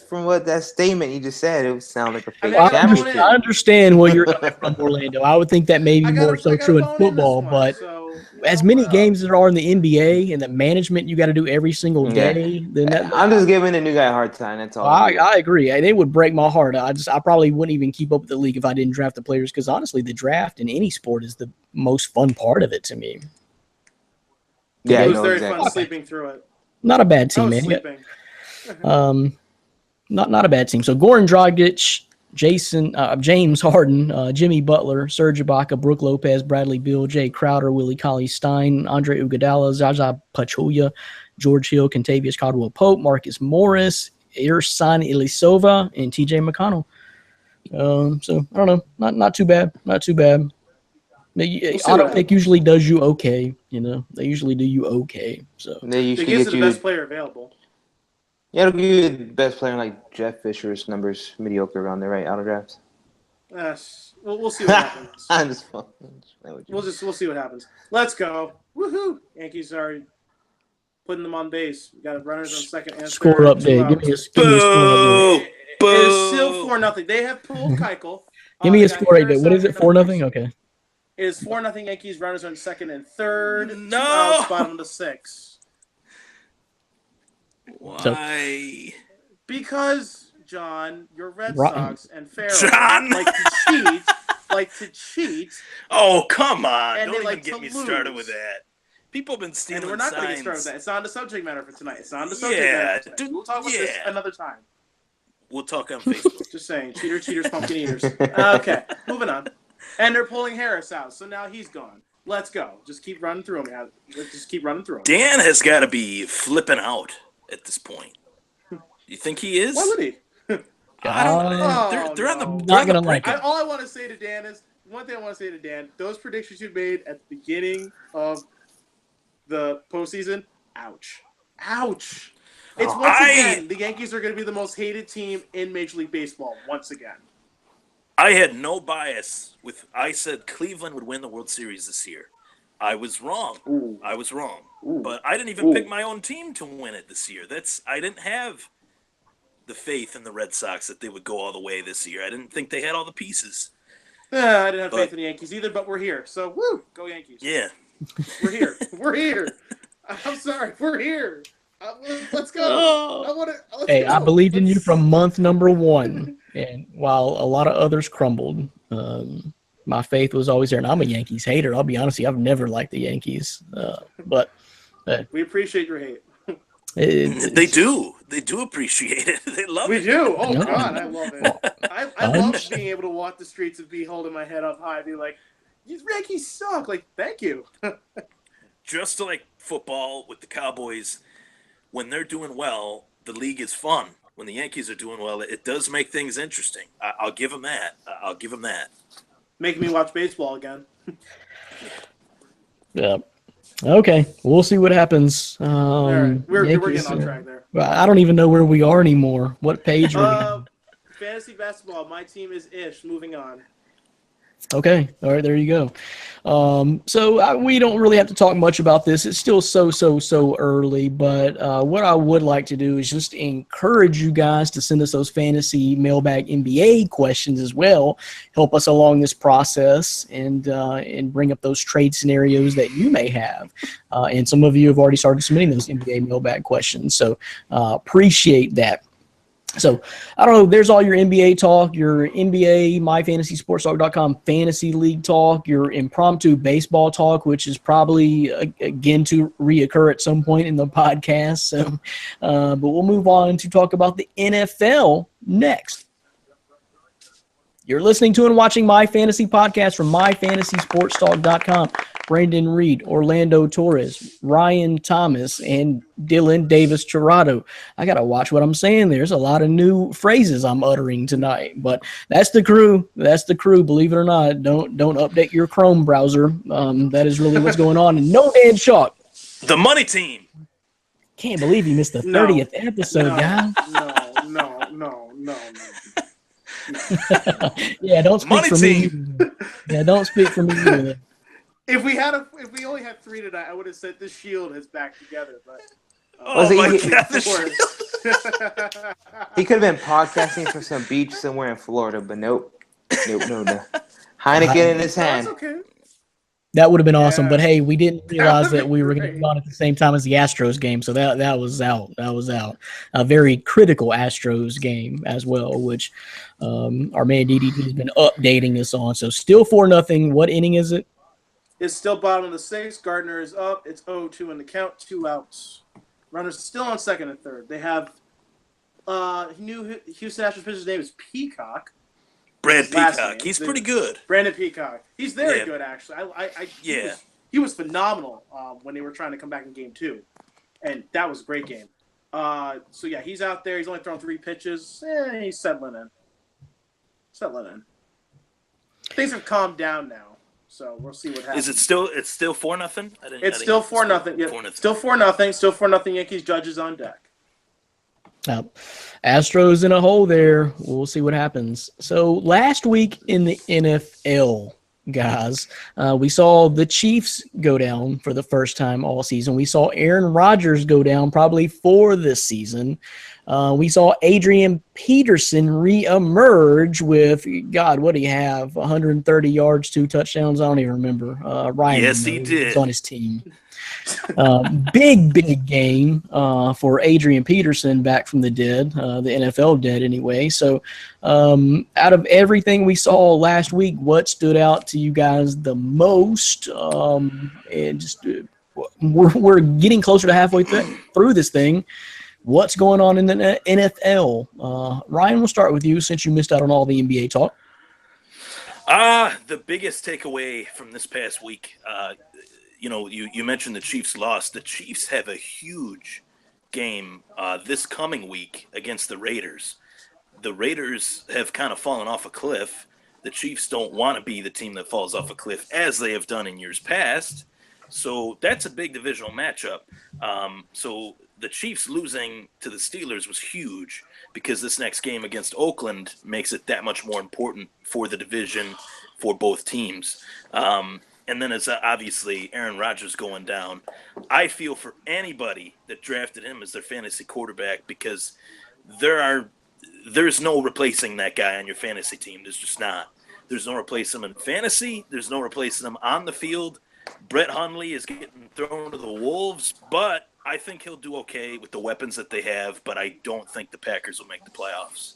From what that statement you just said, it would sound like a fake championship. I understand where you're coming from, Orlando. I would think that may be more so true in football, but as many games as there are in the NBA and the management you got to do every single day, then I'm just giving the new guy a hard time. That's all. I agree. It would break my heart. I probably wouldn't even keep up with the league if I didn't draft the players, because honestly, the draft in any sport is the most fun part of it to me. Yeah, It was no, very exactly. fun sleeping through it. Not a bad I team, was man. sleeping. Not a bad team. So Goran Dragic, James Harden, Jimmy Butler, Serge Ibaka, Brook Lopez, Bradley Beal, Jay Crowder, Willie Cauley-Stein, Andre Iguodala, Zaza Pachulia, George Hill, Kentavious Caldwell-Pope, Marcus Morris, Ersan Ilyasova, and TJ McConnell. So I don't know, not too bad, not too bad. Auto pick usually does you okay, They usually do you okay. So They It usually gives get you you. the best player available. Yeah, it'll give you the best player like Jeff Fisher's numbers mediocre around there, right? Auto drafts. We'll see what happens. I'm just fucking. We'll see what happens. Let's go. Woohoo! Yankees are putting them on base. We got runners on second and score third. update. Give me a score update. It is still 4-0. They have pulled Keuchel. Give me a score update. What is it? 4-0. Okay. It is 4-0 Yankees. Runners on second and third. No! 2 outs, bottom of the 6. Why? Because, John, your Red Rotten. Sox and Farrell John! like to cheat. Oh, come on. And Don't they even like get to me started lose. with that. People have been stealing And we're not going to get started with signs. that. It's not the subject matter for tonight. It's not the subject Yeah, matter for tonight. dude, We'll talk about this yeah. another time. We'll talk on Facebook. Just saying. Cheaters, pumpkin eaters. Okay, moving on. And they're pulling Harris out, so now he's gone. Let's go. Just keep running through him. Let's just keep running through him. Dan has got to be flipping out at this point. You think he is? Why would he? I don't know. Oh, They're on the, no. they're Not on the gonna like break. it. All I want to say to Dan is, one thing I want to say to Dan, those predictions you made at the beginning of the postseason, ouch. Ouch. It's once again, the Yankees are going to be the most hated team in Major League Baseball, once again. I had no bias I said Cleveland would win the World Series this year. I was wrong. Ooh. I was wrong. Ooh. But I didn't even pick my own team to win it this year. I didn't have the faith in the Red Sox that they would go all the way this year. I didn't think they had all the pieces. I didn't have faith in the Yankees either, but we're here. So, woo, go Yankees. Yeah. We're here. We're here. I'm sorry. We're here. Let's go. Hey, I believed in you from month number 1, and while a lot of others crumbled, my faith was always there. And I'm a Yankees hater. I'll be honest with you, I've never liked the Yankees, but we appreciate your hate. They do. They do appreciate it. They love We it. do. Oh, No. God, I love it. I love being able to walk the streets and be holding my head up high and be like, these Yankees suck. Like, thank you. Just like football with the Cowboys, when they're doing well, the league is fun. When the Yankees are doing well, it does make things interesting. I'll give them that. I'll give them that. Make me watch baseball again. yeah. Okay, we'll see what happens. All right. We're Yankees, getting off track there. I don't even know where we are anymore. What page are we on? Fantasy basketball. My team is ish. Moving on. Okay. All right. There you go. So we don't really have to talk much about this. It's still so early. But what I would like to do is just encourage you guys to send us those fantasy mailbag NBA questions as well. Help us along this process and bring up those trade scenarios that you may have. And some of you have already started submitting those NBA mailbag questions. So appreciate that. So, I don't know, there's all your NBA talk, your NBA, myfantasysportstalk.com fantasy league talk, your impromptu baseball talk, which is probably, again, to reoccur at some point in the podcast. So, but we'll move on to talk about the NFL next. You're listening to and watching My Fantasy Podcast from myfantasysportstalk.com. Brandon Reed, Orlando Torres, Ryan Thomas, and Dylan Davis Chirado. I got to watch what I'm saying. There's a lot of new phrases I'm uttering tonight, but that's the crew. That's the crew, believe it or not. Don't update your Chrome browser. That is really what's going on. And no Dan Chalk. The money team. Can't believe you missed the 30th episode, guy. No. Yeah, don't speak Money for team. me. Yeah, don't speak for me either. If we only had 3 tonight, I would have said the Shield is back together. But Oh, my he- God. He could have been podcasting from some beach somewhere in Florida, but nope. No. Heineken in his That's hand. okay. That would have been awesome. Yeah. But hey, we didn't realize would've that we been were going to be great. on at the same time as the Astros game, so that was out. That was out. A very critical Astros game as well, which our man DDT has been updating us on. So still 4-0. What inning is it? It's still bottom of the sixth. Gardner is up. It's 0-2 in the count. 2 outs. Runners still on second and third. They have new Houston Astros pitcher's name is Peacock. Brad His last Peacock. name. He's pretty good. Brandon Peacock. He's very Yeah. good, actually. Yeah. He was phenomenal when they were trying to come back in game 2. And that was a great game. So, yeah, he's out there. He's only thrown 3 pitches. He's settling in. Things have calmed down now. So we'll see what happens. Is it still? It's still 4-0. It's still 4-0. Yeah, still 4-0. Still 4-0. Yankees. Judges on deck. Astros in a hole there. We'll see what happens. So last week in the NFL, guys, we saw the Chiefs go down for the first time all season. We saw Aaron Rodgers go down probably for this season. We saw Adrian Peterson reemerge with, God, what do you have? 130 yards, 2 touchdowns. I don't even remember. Ryan, Yes, he did. was on his team. Big game for Adrian Peterson back from the dead, the NFL dead anyway. So out of everything we saw last week, what stood out to you guys the most? And just we're getting closer to halfway through this thing. What's going on in the NFL? Ryan, we'll start with you since you missed out on all the NBA talk. The biggest takeaway from this past week, you mentioned the Chiefs lost. The Chiefs have a huge game this coming week against the Raiders. The Raiders have kind of fallen off a cliff. The Chiefs don't want to be the team that falls off a cliff as they have done in years past. So that's a big divisional matchup. So the Chiefs losing to the Steelers was huge because this next game against Oakland makes it that much more important for the division for both teams. And then it's obviously Aaron Rodgers going down. I feel for anybody that drafted him as their fantasy quarterback because there's no replacing that guy on your fantasy team. There's just not. There's no replacing him in fantasy. There's no replacing him on the field. Brett Hundley is getting thrown to the wolves, but I think he'll do okay with the weapons that they have, but I don't think the Packers will make the playoffs.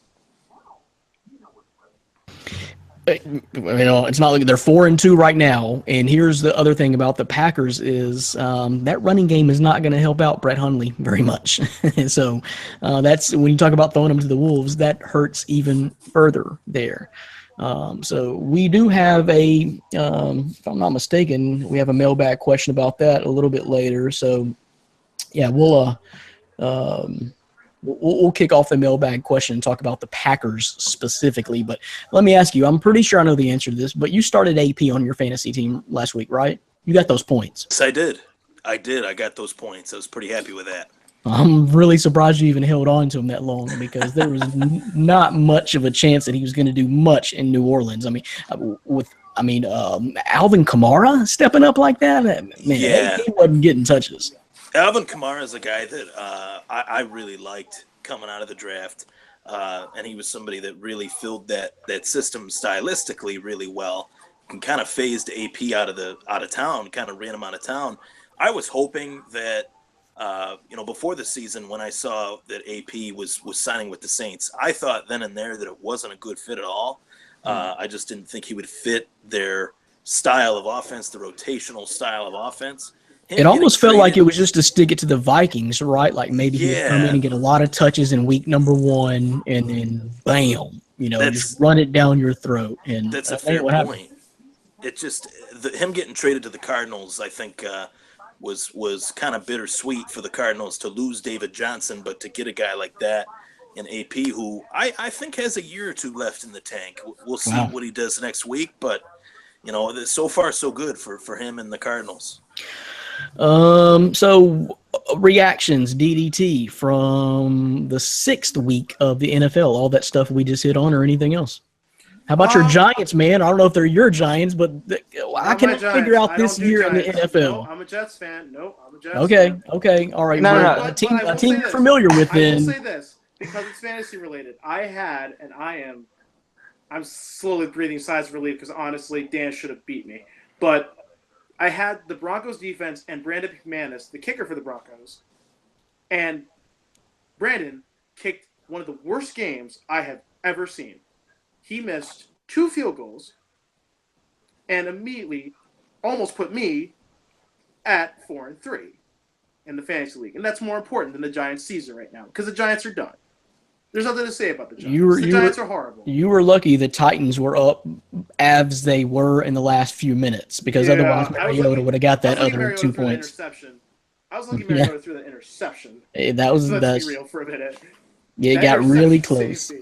It's not like they're 4-2 right now. And here's the other thing about the Packers is that running game is not going to help out Brett Hundley very much. So that's when you talk about throwing him to the wolves, that hurts even further there. So we do have if I'm not mistaken, we have a mailbag question about that a little bit later. So yeah, we'll kick off the mailbag question and talk about the Packers specifically. But let me ask you, I'm pretty sure I know the answer to this, but you started AP on your fantasy team last week, right? You got those points. Yes, I did. I got those points. I was pretty happy with that. I'm really surprised you even held on to him that long because there was not much of a chance that he was going to do much in New Orleans. I mean, Alvin Kamara stepping up like that, man, Yeah. he wasn't getting touches. Alvin Kamara is a guy that I really liked coming out of the draft, and he was somebody that really filled that system stylistically really well. And kind of phased AP out of town, kind of ran him out of town. I was hoping that before the season when I saw that AP was signing with the Saints, I thought then and there that it wasn't a good fit at all. I just didn't think he would fit their style of offense, the rotational style of offense. It almost felt like it was just to stick it to the Vikings, right? Like maybe he would come in and get a lot of touches in week number 1 and then bam, just run it down your throat. And that's a fair point. It just him getting traded to the Cardinals, I think, was kind of bittersweet for the Cardinals to lose David Johnson, but to get a guy like that in AP who I think has a year or two left in the tank. We'll see what he does next week, but so far so good for him and the Cardinals. So reactions, DDT from the 6th week of the NFL, all that stuff we just hit on, or anything else? How about your Giants, man? I don't know if they're your Giants, but I can't figure out this year in the NFL. No, I'm a Jets fan. I'm a Jets fan. Okay, all right. No. A team you're familiar with then. I will say this, because it's fantasy related. I'm slowly breathing sighs of relief because honestly, Dan should have beat me. But I had the Broncos defense and Brandon McManus, the kicker for the Broncos, and Brandon kicked one of the worst games I have ever seen. He missed 2 field goals and immediately almost put me at 4-3 in the fantasy league. And that's more important than the Giants' season right now because the Giants are done. There's nothing to say about the Giants. The Giants are horrible. You were lucky the Titans were up as they were in the last few minutes because otherwise Mariota would have got that other 2 points. I was lucky Mariota threw that interception. Let's be real for a minute. Yeah, it got really close.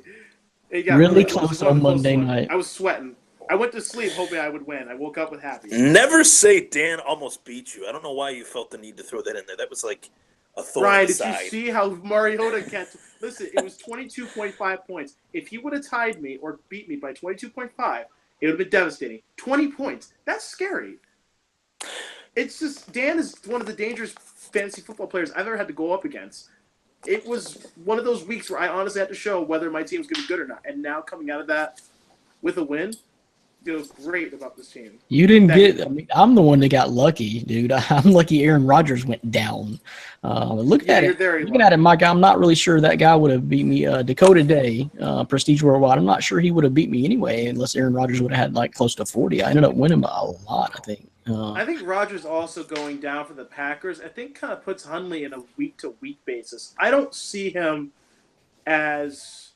It got really close on Monday night. I was sweating. I went to sleep hoping I would win. I woke up with happy. Never say Dan almost beat you. I don't know why you felt the need to throw that in there. That was like a thorn Ryan, in the did side. you see how Mariota can't? Listen, it was 22.5 points. If he would have tied me or beat me by 22.5, it would have been devastating. 20 points. That's scary. It's just Dan is one of the dangerous fantasy football players I've ever had to go up against. It was one of those weeks where I honestly had to show whether my team was going to be good or not. And now coming out of that with a win, feels great about this team. You didn't I'm the one that got lucky, dude. I'm lucky Aaron Rodgers went down. Looking at it, Mike, I'm not really sure that guy would have beat me. Dakota Day, Prestige Worldwide, I'm not sure he would have beat me anyway unless Aaron Rodgers would have had like close to 40. I ended up winning by a lot, I think. I think Rodgers also going down for the Packers, I think kind of puts Hundley in a week-to-week basis. I don't see him as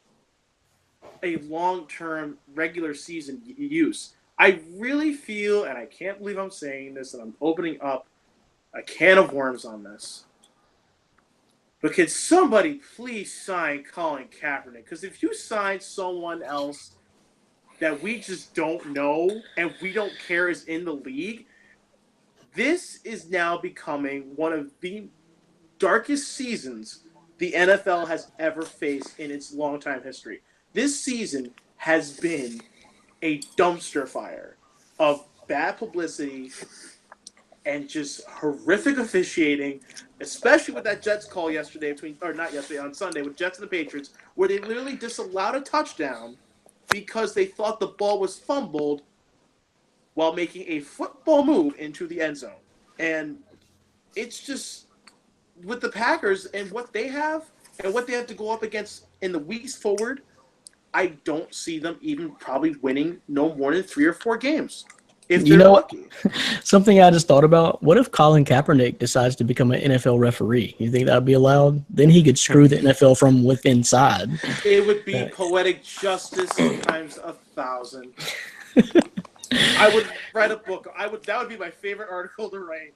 a long-term regular season use. I really feel, and I can't believe I'm saying this, and I'm opening up a can of worms on this, but could somebody please sign Colin Kaepernick? Because if you sign someone else that we just don't know and we don't care is in the league, this is now becoming one of the darkest seasons the NFL has ever faced in its long-time history. This season has been a dumpster fire of bad publicity and just horrific officiating, especially with that Jets call on Sunday with Jets and the Patriots, where they literally disallowed a touchdown because they thought the ball was fumbled while making a football move into the end zone. And it's just, with the Packers and what they have to go up against in the weeks forward, I don't see them even probably winning no more than 3 or 4 games. If they're lucky. Something I just thought about, what if Colin Kaepernick decides to become an NFL referee? You think that would be allowed? Then he could screw the NFL from within inside. It would be poetic justice times 1,000. I would write a book. That would be my favorite article to write.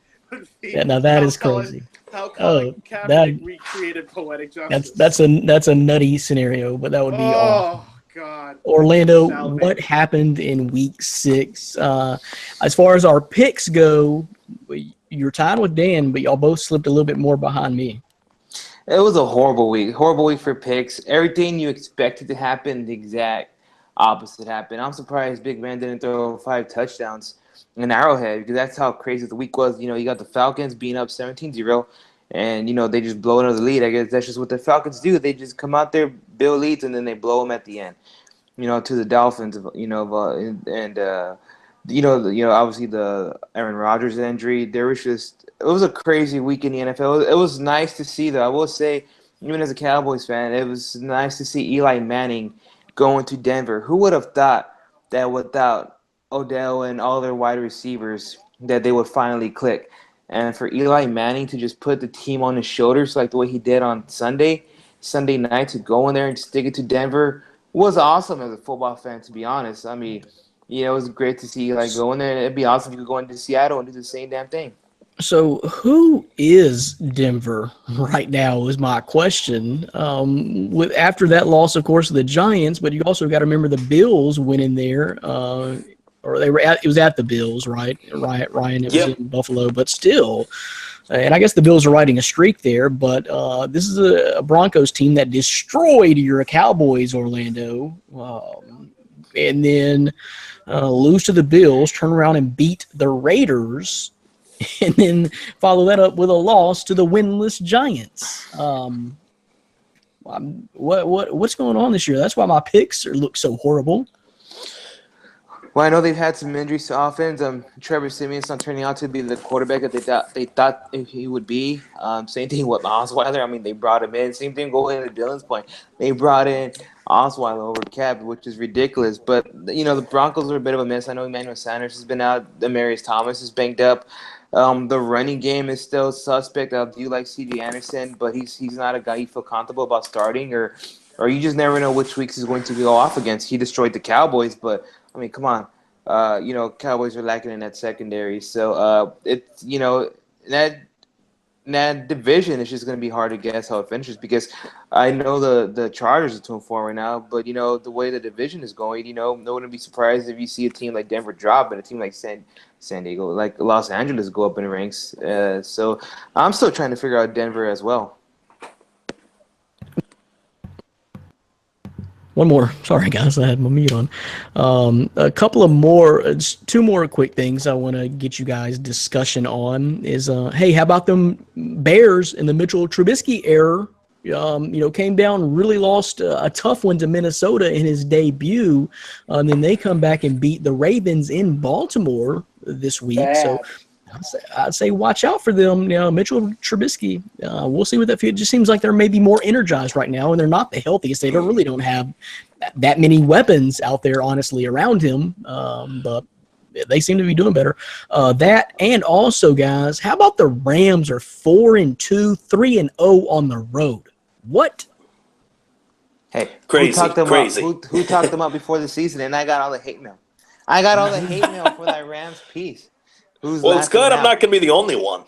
Now that is crazy. How Colin Kaepernick recreated poetic justice. That's a nutty scenario, but that would be awesome. God. Orlando, what happened in week 6? As far as our picks go, you're tied with Dan, but y'all both slipped a little bit more behind me. It was a horrible week. Horrible week for picks. Everything you expected to happen, the exact opposite happened. I'm surprised Big Ben didn't throw 5 touchdowns in Arrowhead because that's how crazy the week was. You know, you got the Falcons being up 17-0, and, you know, they just blow another lead. I guess that's just what the Falcons do. They just come out there, build leads, and then they blow them at the end, you know, to the Dolphins, you know, obviously the Aaron Rodgers injury. It was a crazy week in the NFL. It was nice to see, though. I will say, even as a Cowboys fan, it was nice to see Eli Manning going to Denver. Who would have thought that without Odell and all their wide receivers that they would finally click? And for Eli Manning to just put the team on his shoulders like the way he did on Sunday night, to go in there and stick it to Denver was awesome as a football fan, to be honest. I mean, yeah, it was great to see Eli go in there, and it'd be awesome if you could go into Seattle and do the same damn thing. So who is Denver right now is my question. After that loss, of course, of the Giants, but you also got to remember the Bills went in there, or it was at the Bills, right? Ryan, it was in Buffalo, but still. And I guess the Bills are riding a streak there, but this is a Broncos team that destroyed your Cowboys, Orlando, and then lose to the Bills, turn around and beat the Raiders, and then follow that up with a loss to the winless Giants. What's going on this year? That's why my picks look so horrible. Well, I know they've had some injuries to offense. Trevor Simeon's not turning out to be the quarterback that they thought he would be. Same thing with Osweiler. I mean, they brought him in. Same thing going to Dylan's point. They brought in Osweiler over Cap, which is ridiculous. But the Broncos are a bit of a mess. I know Emmanuel Sanders has been out. Demarius Thomas is banged up. The running game is still suspect. I do like C.J. Anderson, but he's not a guy you feel comfortable about starting, or you just never know which weeks he's going to go off against. He destroyed the Cowboys, but I mean, come on. Cowboys are lacking in that secondary. So that division is just going to be hard to guess how it finishes, because I know the Chargers are 2-4 right now, but the way the division is going, no one would be surprised if you see a team like Denver drop and a team like San Diego, like Los Angeles, go up in ranks. So I'm still trying to figure out Denver as well. One more. Sorry, guys. I had my mute on. A couple of more, two more quick things I want to get you guys discussion on is, hey, how about them Bears in the Mitchell Trubisky era? Came down, really lost a tough one to Minnesota in his debut. And then they come back and beat the Ravens in Baltimore this week. So I'd say watch out for them. Mitchell Trubisky. We'll see what that feels. It just seems like they're maybe more energized right now, and they're not the healthiest. They really don't have that many weapons out there, honestly, around him. But they seem to be doing better. That, and also, guys, how about the Rams are 4-2, 3-0 on the road? What? Hey, Crazy, who talked them crazy. up? Who talked them up before the season? And I got all the hate mail. I got all the hate mail for that Rams piece. Well, it's good. I'm not going to be the only one.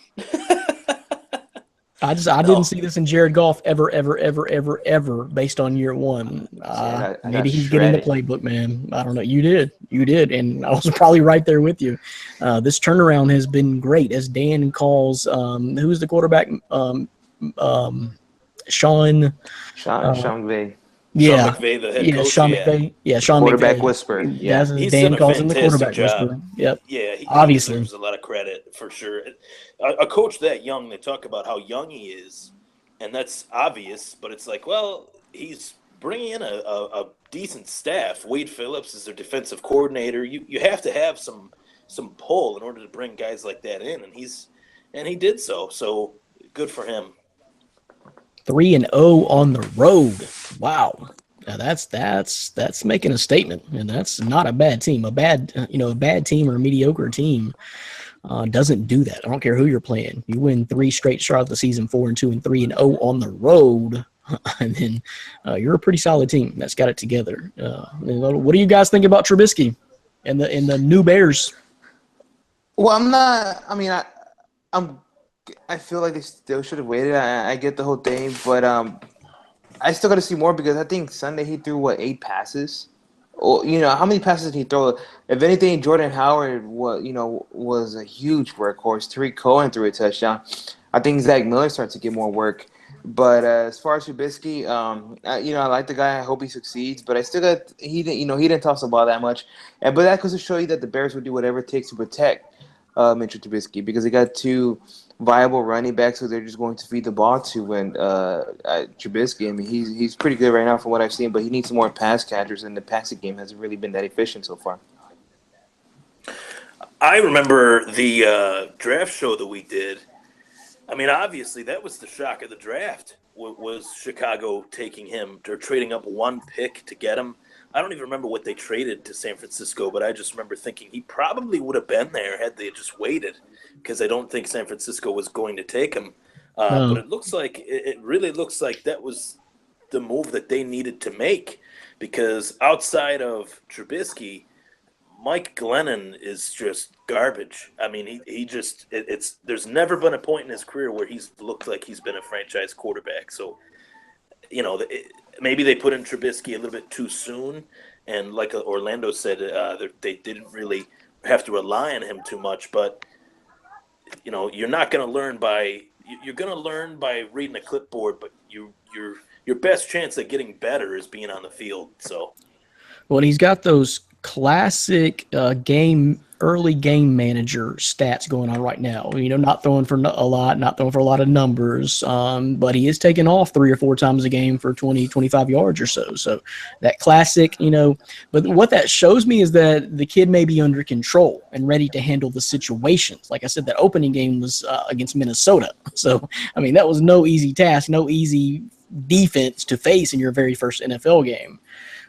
I didn't see this in Jared Goff ever based on year one. I Maybe got he's getting the shredded. playbook, man. I don't know. You did, and I was probably right there with you. This turnaround has been great, as Dan calls. Who's the quarterback? Sean McVay, Yeah, Sean McVay, the head coach. Sean McVay. Yeah, Sean quarterback McVay. whisperer. Yeah, That's as He's Dan done a calls him, the fantastic quarterback job. whisperer. Yep. Yeah, he Obviously. deserves a lot of credit for sure. A coach that young, they talk about how young he is, and that's obvious, but it's like, well, he's bringing in a decent staff. Wade Phillips is their defensive coordinator. You have to have some pull in order to bring guys like that in, and he did so. So good for him. 3-0 on the road. Wow. Now that's making a statement, and that's not a bad team. A bad team or a mediocre team doesn't do that. I don't care who you're playing. You win 3 straight start of the season, 4-2 and 3-0 on the road, and then you're a pretty solid team that's got it together. What do you guys think about Trubisky and the new Bears? Well, I'm not. I mean, I feel like they still should have waited. I get the whole thing, but I still got to see more, because I think Sunday he threw 8 passes. Or, how many passes did he throw? If anything, Jordan Howard was a huge workhorse. Tariq Cohen threw a touchdown. I think Zach Miller starts to get more work. But as far as Trubisky, I like the guy. I hope he succeeds. But I still got he didn't toss the ball that much. But that goes to show you that the Bears would do whatever it takes to protect Mitchell Trubisky, because they got 2 viable running backs who they're just going to feed the ball to. And Trubisky, I mean, he's pretty good right now from what I've seen, but he needs some more pass catchers, and the passing game hasn't really been that efficient so far. I remember the draft show that we did. I mean, obviously, that was the shock of the draft, was Chicago taking him or trading up 1 pick to get him. I don't even remember what they traded to San Francisco, but I just remember thinking he probably would have been there had they just waited, because I don't think San Francisco was going to take him. But it really looks like that was the move that they needed to make, because outside of Trubisky, Mike Glennon is just garbage. I mean, there's never been a point in his career where he's looked like he's been a franchise quarterback. So, maybe they put in Trubisky a little bit too soon, and like Orlando said, they didn't really have to rely on him too much. But you're not going to learn you're going to learn by reading a clipboard. But your best chance at getting better is being on the field. So, Well, he's got those classic game early game manager stats going on right now. Not throwing for a lot, not throwing for a lot of numbers, but he is taking off 3 or 4 times a game for 20, 25 yards or so. So that classic, but what that shows me is that the kid may be under control and ready to handle the situations. Like I said, that opening game was against Minnesota. So, that was no easy task, no easy defense to face in your very first NFL game.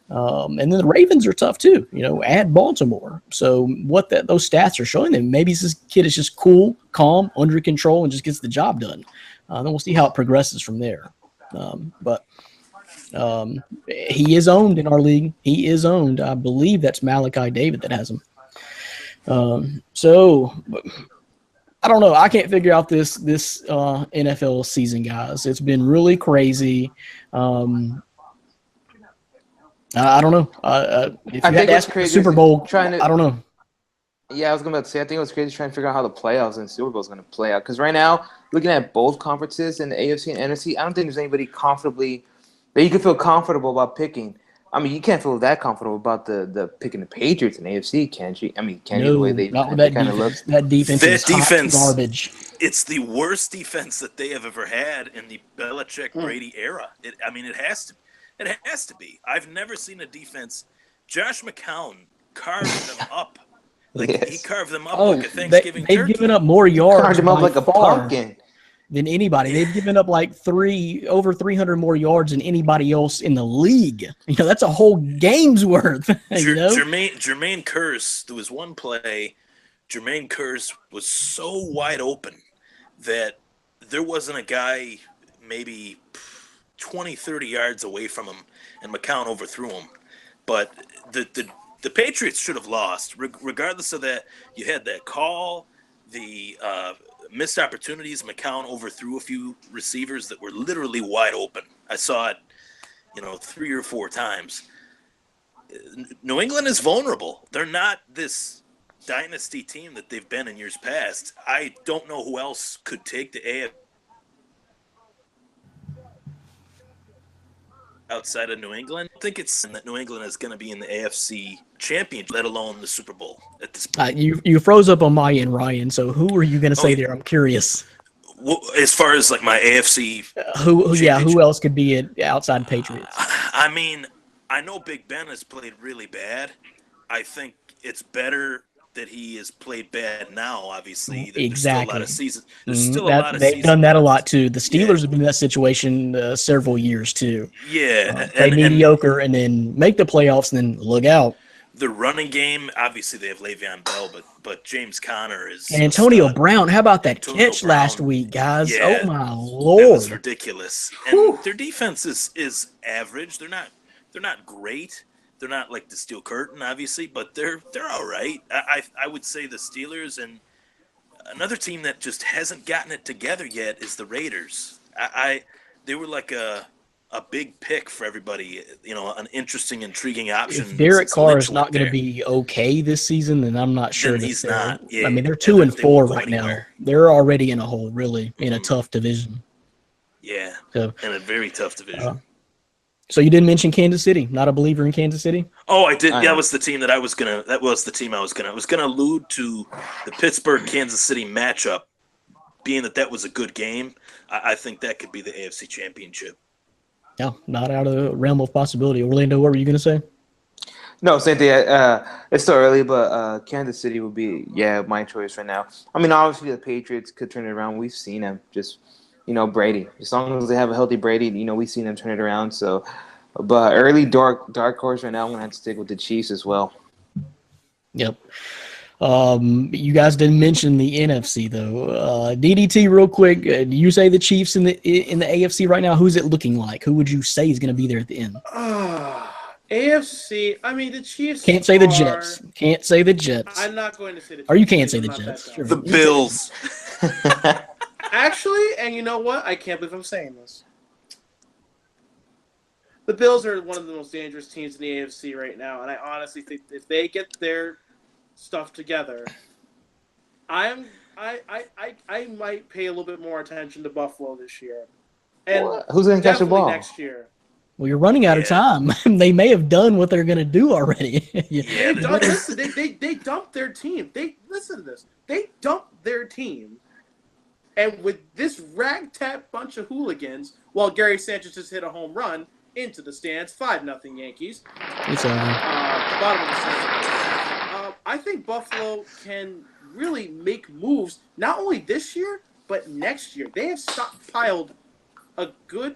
And then the Ravens are tough too, at Baltimore. So what those stats are showing them, maybe this kid is just cool, calm, under control, and just gets the job done. Then we'll see how it progresses from there. But he is owned in our league. He is owned. I believe that's Malachi David that has him. So I don't know. I can't figure out this NFL season, guys. It's been really crazy. I don't know. If you had to ask crazy Super Bowl, I don't know. Yeah, I was going to say, I think it was crazy trying to figure out how the playoffs and Super Bowl is going to play out. Because right now, looking at both conferences in the AFC and NFC, I don't think there's anybody that you can feel comfortable about picking. You can't feel that comfortable about the picking the Patriots in the AFC, can't you? Can't you the way they not with that kind of defense. look? That defense is hot garbage. It's the worst defense that they have ever had in the Belichick-Brady era. It has to. It has to be. I've never seen a defense. Josh McCown carved them up. He carved them up like a Thanksgiving turkey. They've given up more yards Carved them up like a pumpkin than anybody. They've given up like over 300 more yards than anybody else in the league. That's a whole game's worth. Jermaine Kearse, there was one play, Jermaine Kearse was so wide open that there wasn't a guy maybe 20, 30 yards away from him, and McCown overthrew him. But the Patriots should have lost. Regardless of that, you had that call, the missed opportunities. McCown overthrew a few receivers that were literally wide open. I saw it, 3 or 4 times. New England is vulnerable. They're not this dynasty team that they've been in years past. I don't know who else could take the AFC outside of New England. I think it's that New England is going to be in the AFC Championship, let alone the Super Bowl at this point. You froze up on my end, Ryan. So who were you going to say there? I'm curious. Well, as far as like my AFC, who else could be it outside Patriots? I know Big Ben has played really bad. I think it's better that he has played bad now, obviously. Exactly. There's still a lot of seasons. There's still a lot of they've seasons. done that a lot, too. The Steelers have been in that situation several years, too. Yeah. Play mediocre and then make the playoffs and then look out. The running game, obviously they have Le'Veon Bell, but James Conner is... And Antonio Brown, how about that catch last week, guys? Yeah, oh, my Lord. That was ridiculous. And their defense is average. They're not great. They're not like the Steel Curtain, obviously, but they're all right. I would say the Steelers, and another team that just hasn't gotten it together yet is the Raiders. They were like a big pick for everybody, an interesting, intriguing option. If Derek Carr is not going to be okay this season, then I'm not sure. Then he's not. Yeah. They're 2-4 right now. They're already in a hole, really, in a tough division. Yeah, so, in a very tough division. So you didn't mention Kansas City. Not a believer in Kansas City? Oh, I did. That was the team that I was gonna. That was the team I was gonna allude to the Pittsburgh Kansas City matchup, being that was a good game. I think that could be the AFC Championship. Yeah, not out of the realm of possibility. Orlando, what were you gonna say? No, same thing. It's still early, but Kansas City would be my choice right now. Obviously the Patriots could turn it around. We've seen them just. Brady. As long as they have a healthy Brady, we've seen them turn it around. So, but early dark horse right now, I'm gonna have to stick with the Chiefs as well. Yep. You guys didn't mention the NFC though. DDT, real quick. Do you say the Chiefs in the AFC right now? Who's it looking like? Who would you say is going to be there at the end? AFC. The Chiefs. Can't say the Jets. Can't say the Jets. I'm not going to say the Jets. Or you can't say the Jets. Sure. The Bills. Actually, and you know what? I can't believe I'm saying this. The Bills are one of the most dangerous teams in the AFC right now, and I honestly think if they get their stuff together, I might pay a little bit more attention to Buffalo this year. And who's going to catch the ball next year? Well, you're running out of time. They may have done what they're going to do already. Yeah, Listen, they dumped their team. Listen to this. They dumped their team, and with this ragtag bunch of hooligans, while Gary Sanchez just hit a home run into the stands, 5-0 Yankees. It's Bottom of the seventh. I think Buffalo can really make moves not only this year but next year. They have stockpiled a good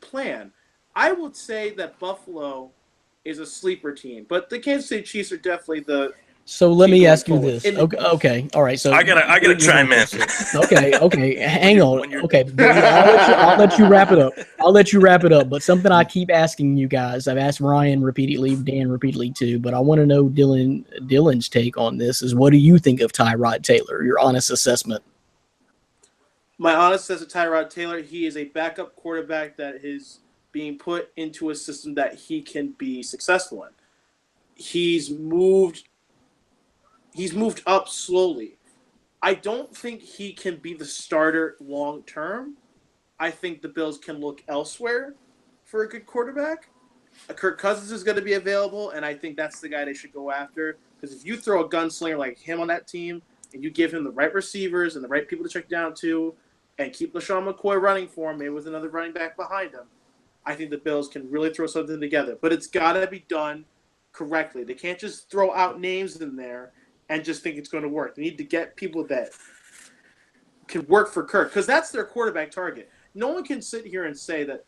plan. I would say that Buffalo is a sleeper team, but the Kansas City Chiefs are definitely the. So let me going ask you forward. this. Okay. All right. So I gotta chime in. Okay. Hang on. When you're- Okay. I'll let you wrap it up. But something I keep asking you guys, I've asked Ryan repeatedly, Dan repeatedly too, but I want to know Dylan's take on this is what do you think of Tyrod Taylor? Your honest assessment. My honest assessment of Tyrod Taylor, he is a backup quarterback that is being put into a system that he can be successful in. He's moved up slowly. I don't think he can be the starter long term. I think the Bills can look elsewhere for a good quarterback. Kirk Cousins is going to be available, and I think that's the guy they should go after. Because if you throw a gunslinger like him on that team, and you give him the right receivers and the right people to check down to, and keep LaShawn McCoy running for him, maybe with another running back behind him, I think the Bills can really throw something together. But it's got to be done correctly. They can't just throw out names in there and just think it's going to work. They need to get people that can work for Kirk, because that's their quarterback target. No one can sit here and say that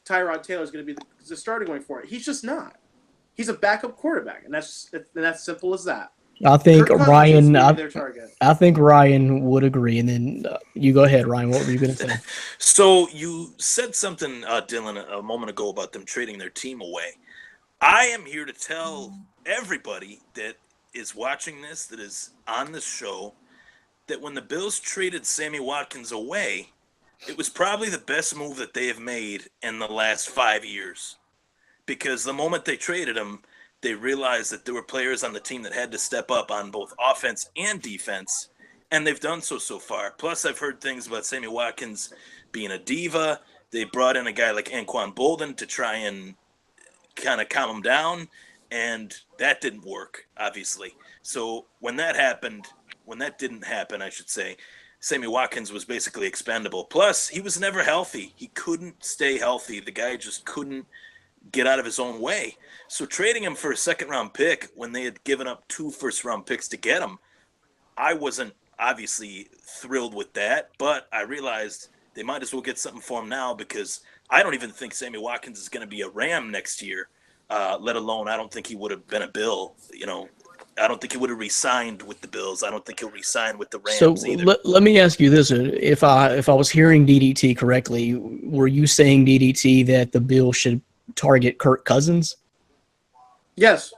Tyrod Taylor is going to be the starter going for it. He's just not. He's a backup quarterback, and that's simple as that. I think Kirk Cousins Ryan. needs to be their target. I think Ryan would agree, and then you go ahead, Ryan. What were you going to say? So you said something, Dylan, a moment ago about them trading their team away. I am here to tell everybody that is watching this, that is on this show, that when the Bills traded Sammy Watkins away, it was probably the best move that they have made in the last 5 years. Because the moment they traded him, they realized that there were players on the team that had to step up on both offense and defense, and they've done so far. Plus, I've heard things about Sammy Watkins being a diva. They brought in a guy like Anquan Bolden to try and kind of calm him down, and that didn't work, obviously. So when that didn't happen, I should say, Sammy Watkins was basically expendable. Plus, he was never healthy. He couldn't stay healthy. The guy just couldn't get out of his own way. So trading him for a second-round pick when they had given up 2 first-round picks to get him, I wasn't obviously thrilled with that, but I realized they might as well get something for him now, because I don't even think Sammy Watkins is going to be a Ram next year, let alone I don't think he would have been a Bill. I don't think he would have re-signed with the Bills. I don't think he'll re-sign with the Rams either. Let me ask you this. If I was hearing DDT correctly, were you saying, DDT, that the Bills should target Kirk Cousins? Yes,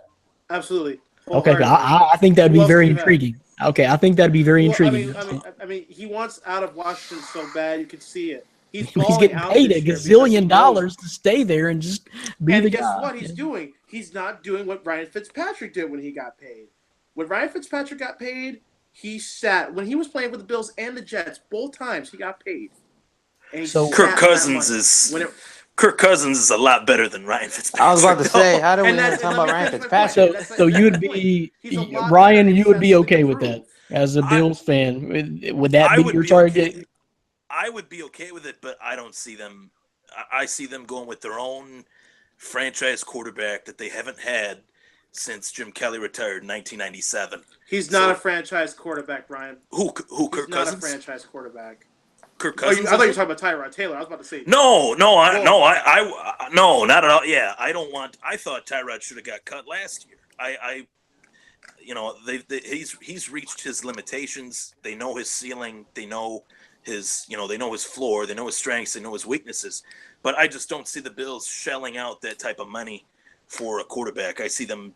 absolutely. Okay, I think that'd be very do you have? intriguing. Okay, I think that'd be very Well, intriguing. I mean, he wants out of Washington so bad, you could see it. He's Getting paid a gazillion dollars to stay there and just be and the guess guy. what he's doing? He's not doing what Ryan Fitzpatrick did when he got paid. When Ryan Fitzpatrick got paid, he sat. When he was playing with the Bills and the Jets, both times he got paid. And he So- sat Kirk on that Cousins money. is When it, Kirk Cousins is a lot better than Ryan Fitzpatrick. I was about to say, how do we And even that's- talk about that's Ryan my point. Fitzpatrick? So you'd be He's a lot Ryan. better. You would be He has okay to with that improve. as a Bills fan. Would that I be would your be target? okay. I would be okay with it, but I don't see them. I see them going with their own franchise quarterback that they haven't had since Jim Kelly retired in 1997. He's not So- a franchise quarterback, Brian. Who? He's Kirk not Cousins? a franchise quarterback. Kirk Oh, Cousins. I thought you were isn't? talking about Tyrod Taylor. I was about to say. No, Whoa. no, not at all. Yeah, I don't want. I thought Tyrod should have got cut last year. He's reached his limitations. They know his ceiling. They know his floor. They know his strengths. They know his weaknesses. But I just don't see the Bills shelling out that type of money for a quarterback. I see them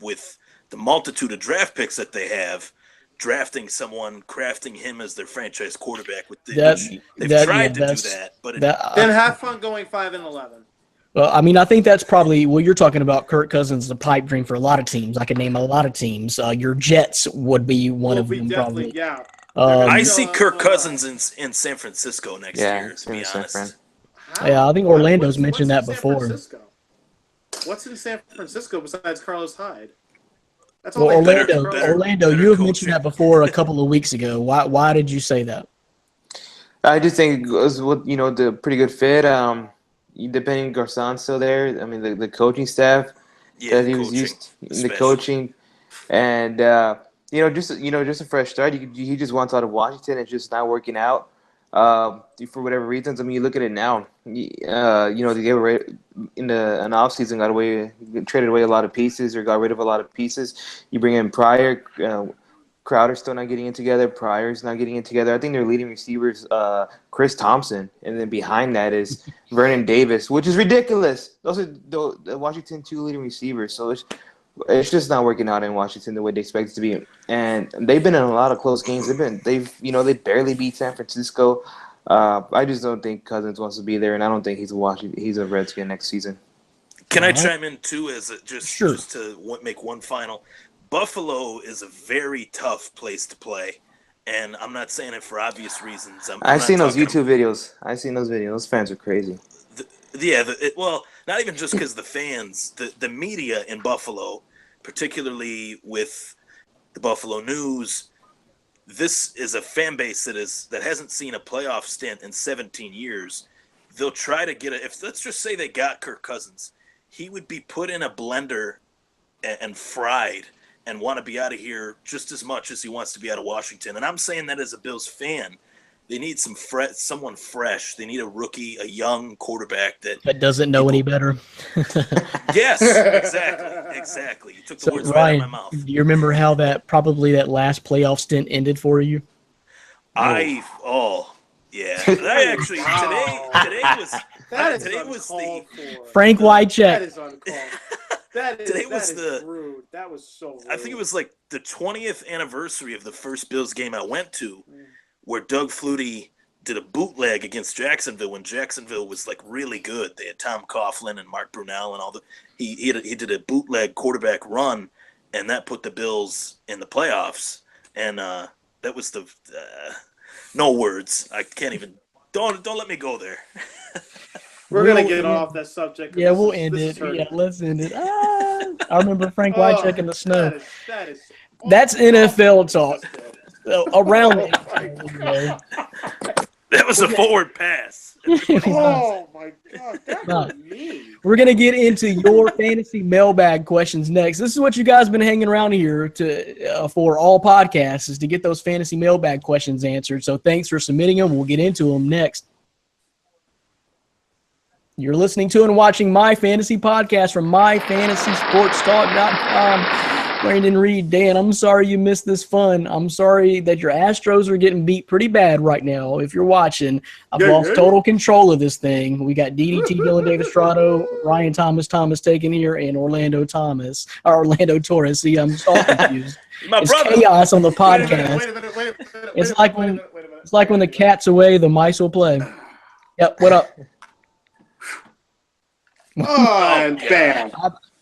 with the multitude of draft picks that they have, drafting someone, crafting him as their franchise quarterback. They've tried to do that, but Then have fun going 5-11. Well, I mean, I think that's probably what you're talking about. Kirk Cousins is a pipe dream for a lot of teams. I could name a lot of teams. Your Jets would be one Will of be them, definitely, probably. yeah. I So, see Kirk Cousins in San Francisco next Yeah, year. To same be as San honest, Fran. Yeah, I think Orlando's mentioned that what's in before. San Francisco? What's in San Francisco besides Carlos Hyde? That's Well, all they got is Orlando, Carlos. Orlando, better you have coaching. mentioned that before a couple of weeks ago. Why did you say that? I just think it was with the pretty good fit. Depending Garcon's still there. I mean the coaching staff Yeah, that he was coaching, used in the especially. coaching, and just a fresh start. He just wants out of Washington. It's just not working out for whatever reasons. I mean, you look at it now. They gave away in an offseason, traded away a lot of pieces or got rid of a lot of pieces. You bring in Pryor. Crowder's still not getting it together. Pryor's not getting it together. I think their leading receivers, Chris Thompson, and then behind that is Vernon Davis, which is ridiculous. Those are the Washington 2 leading receivers. So it's just not working out in Washington the way they expect it to be. And they've been in a lot of close games. They barely beat San Francisco. I just don't think Cousins wants to be there, and I don't think he's a Redskin next season. Can I Alright. chime in too Sure. just to make one final? Buffalo is a very tough place to play, and I'm not saying it for obvious reasons. I've seen those YouTube videos. I've seen those videos. Those fans are crazy. Well, not even just because the fans, the media in Buffalo, particularly with the Buffalo News, this is a fan base that hasn't seen a playoff stint in 17 years. They'll try to get if let's just say they got Kirk Cousins, he would be put in a blender and fried and want to be out of here just as much as he wants to be out of Washington. And I'm saying that as a Bills fan. They need someone fresh. They need a rookie, a young quarterback that doesn't know any better. Yes, exactly. You took the So, words right Ryan, out of my mouth. do you remember how that last playoff stint ended for you? Yeah. I actually today was uncalled the for. Frank That Wycheck. is uncalled. That is, Today that was is the- rude. That was so rude. I think it was like the 20th anniversary of the first Bills game I went to, where Doug Flutie did a bootleg against Jacksonville when Jacksonville was like really good. They had Tom Coughlin and Mark Brunell and all the. He did a bootleg quarterback run, and that put the Bills in the playoffs. And that was the no words. I can't even. Don't let me go there. We're gonna We'll get end- off that subject. 'cause Yeah, this we'll is- end this it. is hurting. Yeah, let's end it. I remember Frank Wycheck in the snow. That is. That's NFL talk. Around Oh my God. That was a forward pass. Oh my God, that No. hurt me. We're gonna get into your fantasy mailbag questions next. This is what you guys been hanging around here for all podcasts, is to get those fantasy mailbag questions answered. So thanks for submitting them. We'll get into them next. You're listening to and watching My Fantasy Podcast from MyFantasySportsTalk.com. Brandon Reed, Dan, I'm sorry you missed this fun. I'm sorry that your Astros are getting beat pretty bad right now. If you're watching, I've lost total control of this thing. We got DDT, Dylan Davis Strado, Ryan Thomas taken here, and Orlando Torres. See, I'm so confused. My It's brother. chaos on the Wait a minute, podcast. wait a minute, wait a minute, It's wait a like minute, when- wait a minute. It's like when the cat's away, the mice will play. Yep, what up? Oh, and bam.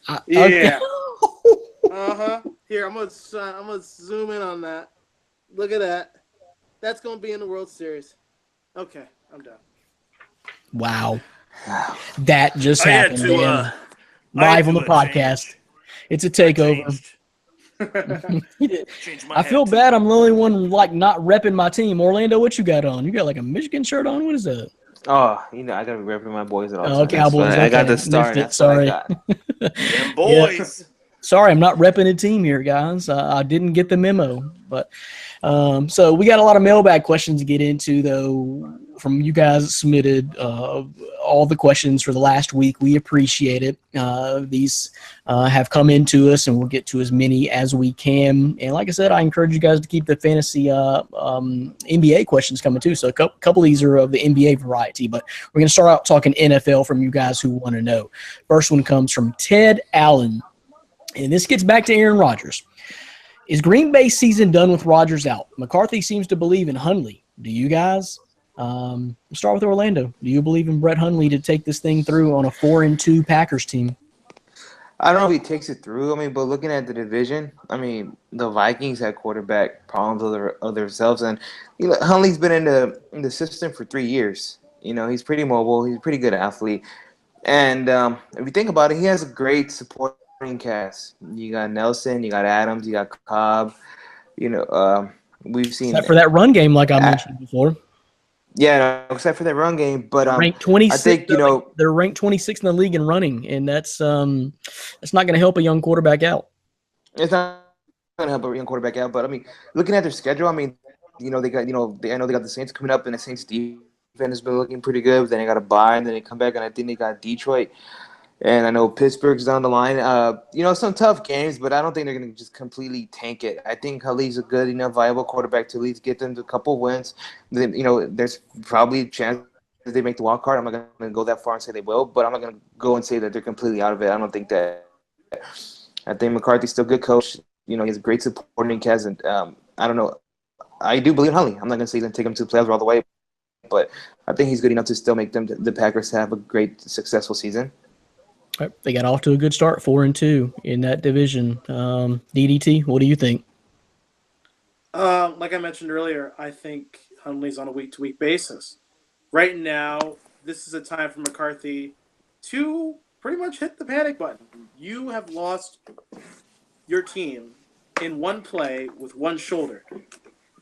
Okay. Yeah. Here, I'm gonna zoom in on that. Look at that. That's gonna be in the World Series. Okay, I'm done. Wow. That just I had happened, to, man. I had Live on to, the podcast. change. It's a takeover. Changed my I feel hat. bad. I'm the only one not repping my team. Orlando, what you got on? You got like a Michigan shirt on? What is that? Oh, I gotta be repping my boys at all Oh, times. Cowboys, But I got okay. the star. Missed it, That's what I sorry. got. Them boys. Sorry, I'm not repping a team here, guys. I didn't get the memo. But so we got a lot of mailbag questions to get into, though, from you guys that submitted all the questions for the last week. We appreciate it. These have come into us, and we'll get to as many as we can. And like I said, I encourage you guys to keep the fantasy NBA questions coming, too. So a couple of these are of the NBA variety. But we're going to start out talking NFL from you guys who want to know. First one comes from Ted Allen. And this gets back to Aaron Rodgers. Is Green Bay's season done with Rodgers out? McCarthy seems to believe in Hundley. Do you guys? We'll start with Orlando. Do you believe in Brett Hundley to take this thing through on a 4-2 Packers team? I don't know if he takes it through. I mean, but looking at the division, I mean, the Vikings had quarterback problems of themselves, and Hundley's been in the system for 3 years. You know, he's pretty mobile. He's a pretty good athlete. And if you think about it, he has a great supporting cast. You got Nelson, you got Adams, you got Cobb. You know, we've seen Except for that run game, like I mentioned before. Yeah, no, except for that run game. But Ranked 26. I think, you know, they're ranked 26 in the league in running, and that's not going to help a young quarterback out. it's not going to help a young quarterback out. But I mean, looking at their schedule, I mean, you know, they got, you know, I know they got the Saints coming up, and the Saints defense has been looking pretty good. Then they got a bye, and then they come back, and I think they got Detroit. And I know Pittsburgh's down the line. You know, some tough games, but I don't think they're going to just completely tank it. I think Khalil's a good enough, viable quarterback to at least get them to a couple wins. Then, you know, there's probably a chance that they make the wild card. I'm not going to go that far and say they will, but I'm not going to go and say that they're completely out of it. I don't think that. I think McCarthy's still a good coach. You know, he has a great supporting cast, and I don't know. I do believe in Huntley. I'm not going to say he's going to take them to the playoffs all the way, but I think he's good enough to still make them the Packers have a great, successful season. Right. They got off to a good start, 4-2 in that division. DDT, what do you think? Like I mentioned earlier, I think Huntley's on a week-to-week basis. Right now, this is a time for McCarthy to pretty much hit the panic button. You have lost your team in one play with one shoulder.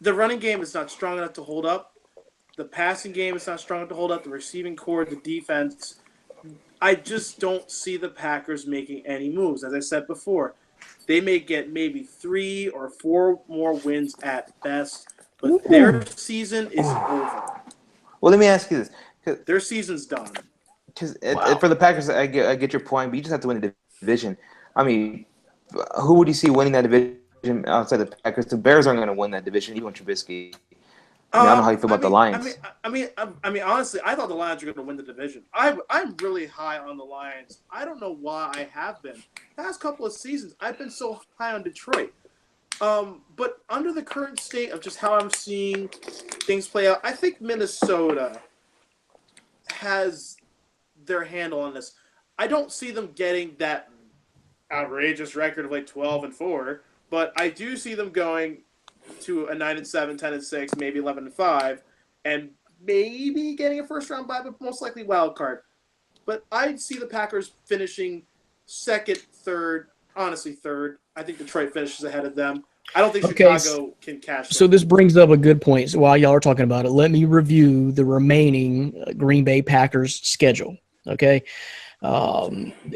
The running game is not strong enough to hold up. The passing game is not strong enough to hold up. The receiving core, the defense. I just don't see the Packers making any moves. As I said before, they may get maybe 3 or 4 more wins at best, but their season is over. Well, let me ask you this. Their season's done. Because for the Packers, I get your point, but you just have to win the division. I mean, who would you see winning that division outside the Packers? The Bears aren't going to win that division, even with Trubisky. I don't know how you feel about the Lions. I mean, honestly, I thought the Lions were going to win the division. I'm really high on the Lions. I don't know why I have been. Past couple of seasons, I've been so high on Detroit. But under the current state of just how I'm seeing things play out, I think Minnesota has their handle on this. I don't see them getting that outrageous record of like 12-4, but I do see them going to a 9-7, 10-6, maybe 11-5, and maybe getting a first round bye, but most likely wild card. But I'd see the Packers finishing second, third, honestly third. I think Detroit finishes ahead of them. I don't think Chicago can catch them. So this brings up a good point. So while y'all are talking about it, let me review the remaining Green Bay Packers schedule. Okay.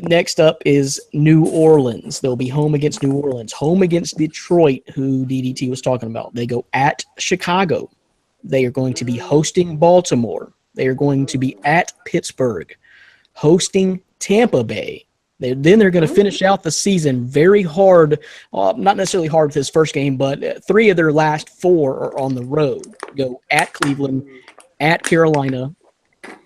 Next up is New Orleans. They'll be home against New Orleans, home against Detroit, who DDT was talking about. They go at Chicago. They are going to be hosting Baltimore. They are going to be at Pittsburgh, hosting Tampa Bay. Then they're going to finish out the season very hard, not necessarily hard with this first game, but 3 of their last 4 are on the road. Go at Cleveland, at Carolina,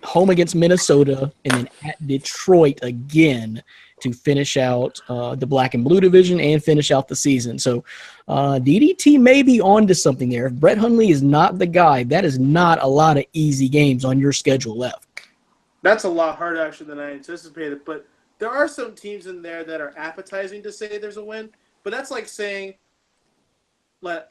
home against Minnesota, and then at Detroit again to finish out the black and blue division and finish out the season. So DDT may be on to something there. If Brett Hundley is not the guy, that is not a lot of easy games on your schedule left. That's a lot harder actually than I anticipated, but there are some teams in there that are appetizing to say there's a win, but that's like saying,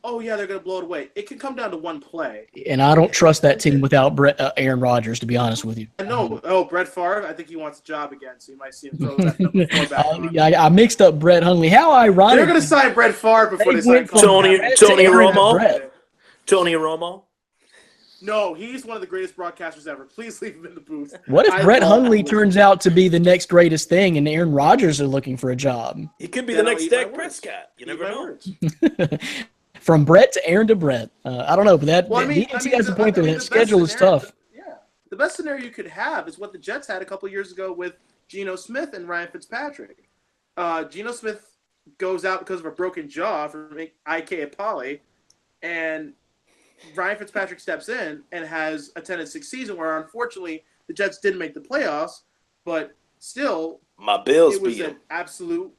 oh, yeah, they're going to blow it away. It can come down to one play. And I don't trust that team without Aaron Rodgers, to be honest with you. No, Brett Favre, I think he wants a job again, so you might see him throw that number 4 back on. I mixed up Brett Hundley. How ironic. They're going to sign Brett Favre before they sign Tony Romo. Tony Romo. No, he's one of the greatest broadcasters ever. Please leave him in the booth. What if Brett Hundley turns out to be the next greatest thing and Aaron Rodgers are looking for a job? He could be the next Dak Prescott. You never know. From Brett to Aaron to Brett. I don't know, but DNC has a point there. That schedule is tough. Yeah. The best scenario you could have is what the Jets had a couple years ago with Geno Smith and Ryan Fitzpatrick. Geno Smith goes out because of a broken jaw from IK Poly, and Ryan Fitzpatrick steps in and has a 10-6 season where, unfortunately, the Jets didn't make the playoffs, but still, my Bills it was beat an absolute.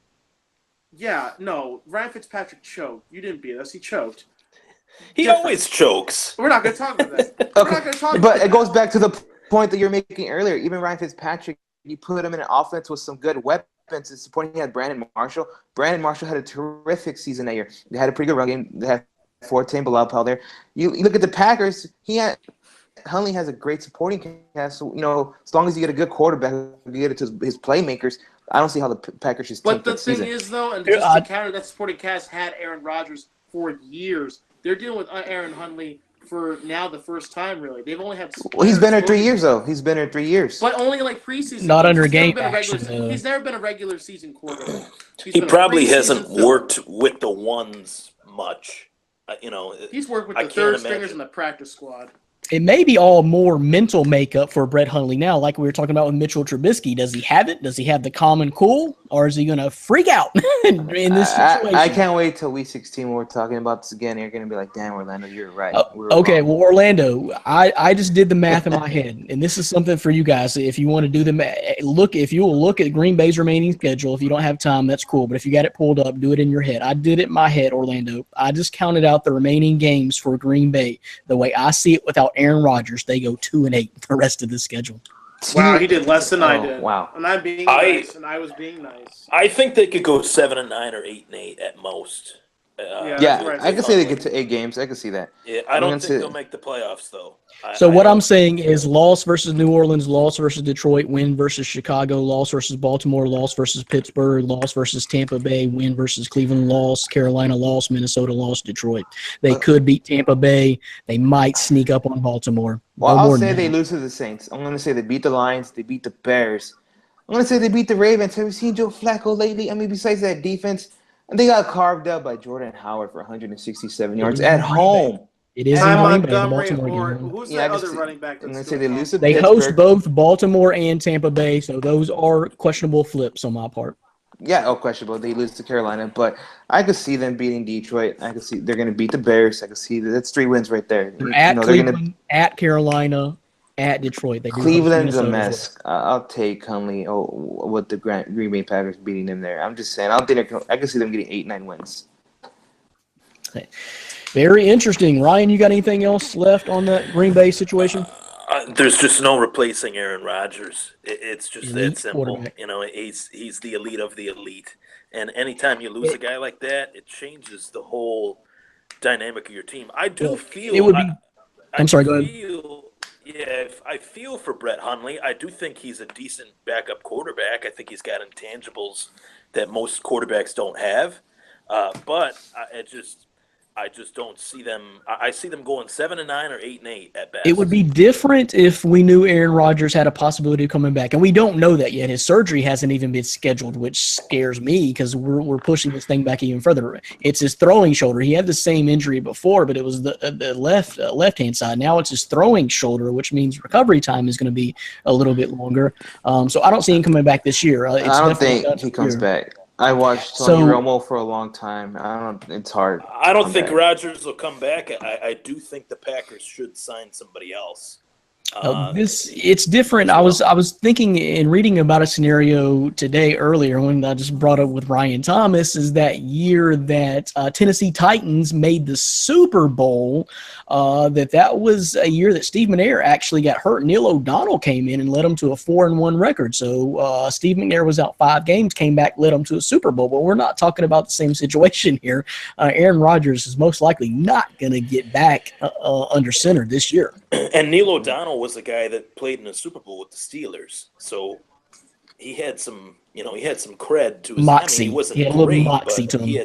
Yeah, no, Ryan Fitzpatrick choked. You didn't beat us; he choked. He always chokes. We're not going to talk about that. We're not going to talk. But it goes back to the point that you're making earlier. Even Ryan Fitzpatrick, you put him in an offense with some good weapons and supporting. He had Brandon Marshall. Brandon Marshall had a terrific season that year. They had a pretty good run game. They had Forte and Bilal Powell there. You look at the Packers. He had Hundley has a great supporting cast. So, as long as you get a good quarterback, you get it to his playmakers. I don't see how the Packers should tank But the that thing season. is, though, and just to counter, that supporting cast had Aaron Rodgers for years. They're dealing with Aaron Hundley for now the first time, really. They've only had. Well, he's been there 3 years, though. He's been there 3 years. But only like preseason. Not under He's never game been a action, regular. He's never been a regular season quarterback. He probably hasn't worked with the ones much. He's worked with I the can't third stringers imagine. in the practice squad. It may be all more mental makeup for Brett Hundley now, like we were talking about with Mitchell Trubisky. Does he have it? Does he have the common cool? Or is he going to freak out in this situation? I can't wait till week 16 when we're talking about this again. You're going to be like, damn, Orlando, you're right. We were Okay, wrong. well, Orlando, I just did the math in my head, and this is something for you guys. If you want to do the math, if you will look at Green Bay's remaining schedule, if you don't have time, that's cool. But if you got it pulled up, do it in your head. I did it in my head, Orlando. I just counted out the remaining games for Green Bay. The way I see it without Aaron Rodgers, they go 2-8 the rest of the schedule. Wow, he did less than I did. Wow. And I'm being nice, and I was being nice. I think they could go 7-9 or 8-8 at most. Yeah, right. I can say they get to 8 games. I can see that. Yeah, I don't think say- they'll make the playoffs though. So what I'm saying is loss versus New Orleans, loss versus Detroit, win versus Chicago, loss versus Baltimore, loss versus Pittsburgh, loss versus Tampa Bay, win versus Cleveland, loss, Carolina, loss, Minnesota, loss, Detroit. They could beat Tampa Bay. They might sneak up on Baltimore. Well, No I'll more say than they that. lose to the Saints. I'm going to say they beat the Lions. They beat the Bears. I'm going to say they beat the Ravens. Have you seen Joe Flacco lately? I mean, besides that defense, they got carved up by Jordan Howard for 167 yards at home. It is in Ty Green Bay, the Montgomery Baltimore or game. who's Yeah, I the can other see- running back? I'm That's going to say they lose to They Pittsburgh. host both Baltimore and Tampa Bay, so those are questionable flips on my part. Yeah, questionable. They lose to Carolina, but I could see them beating Detroit. I could see they're going to beat the Bears. I could see that's 3 wins right there. They're at they're Cleveland, at Carolina, at Detroit. They do host Cleveland's a Minnesota as mess. I'll take Hundley with the Green Bay Packers beating them there. I'm just saying. I can see them getting 8-9 wins. Very interesting. Ryan, you got anything else left on that Green Bay situation? There's just no replacing Aaron Rodgers. It's just Elite that simple. quarterback. He's the elite of the elite. And anytime you lose a guy like that, it changes the whole dynamic of your team. I do feel it would be. I'm sorry, go ahead. I feel for Brett Hundley. I do think he's a decent backup quarterback. I think he's got intangibles that most quarterbacks don't have. But I just don't see them. I see them going 7-9 or 8-8 at best. It would be different if we knew Aaron Rodgers had a possibility of coming back, and we don't know that yet. His surgery hasn't even been scheduled, which scares me because we're pushing this thing back even further. It's his throwing shoulder. He had the same injury before, but it was the left hand side. Now it's his throwing shoulder, which means recovery time is going to be a little bit longer. So I don't see him coming back this year. I don't think he comes back. I watched Tony Romo for a long time. It's hard. I don't think Rodgers will come back. I do think the Packers should sign somebody else. It's different. I was thinking and reading about a scenario today earlier when I just brought up with Ryan Thomas is that year that Tennessee Titans made the Super Bowl. That was a year that Steve McNair actually got hurt. Neil O'Donnell came in and led them to a 4-1 record. So Steve McNair was out 5 games, came back, led them to a Super Bowl. But we're not talking about the same situation here. Aaron Rodgers is most likely not going to get back under center this year. And Neil O'Donnell was a guy that played in a Super Bowl with the Steelers, so he had some, cred to his moxie. name. He wasn't he had a little great, moxie to him. he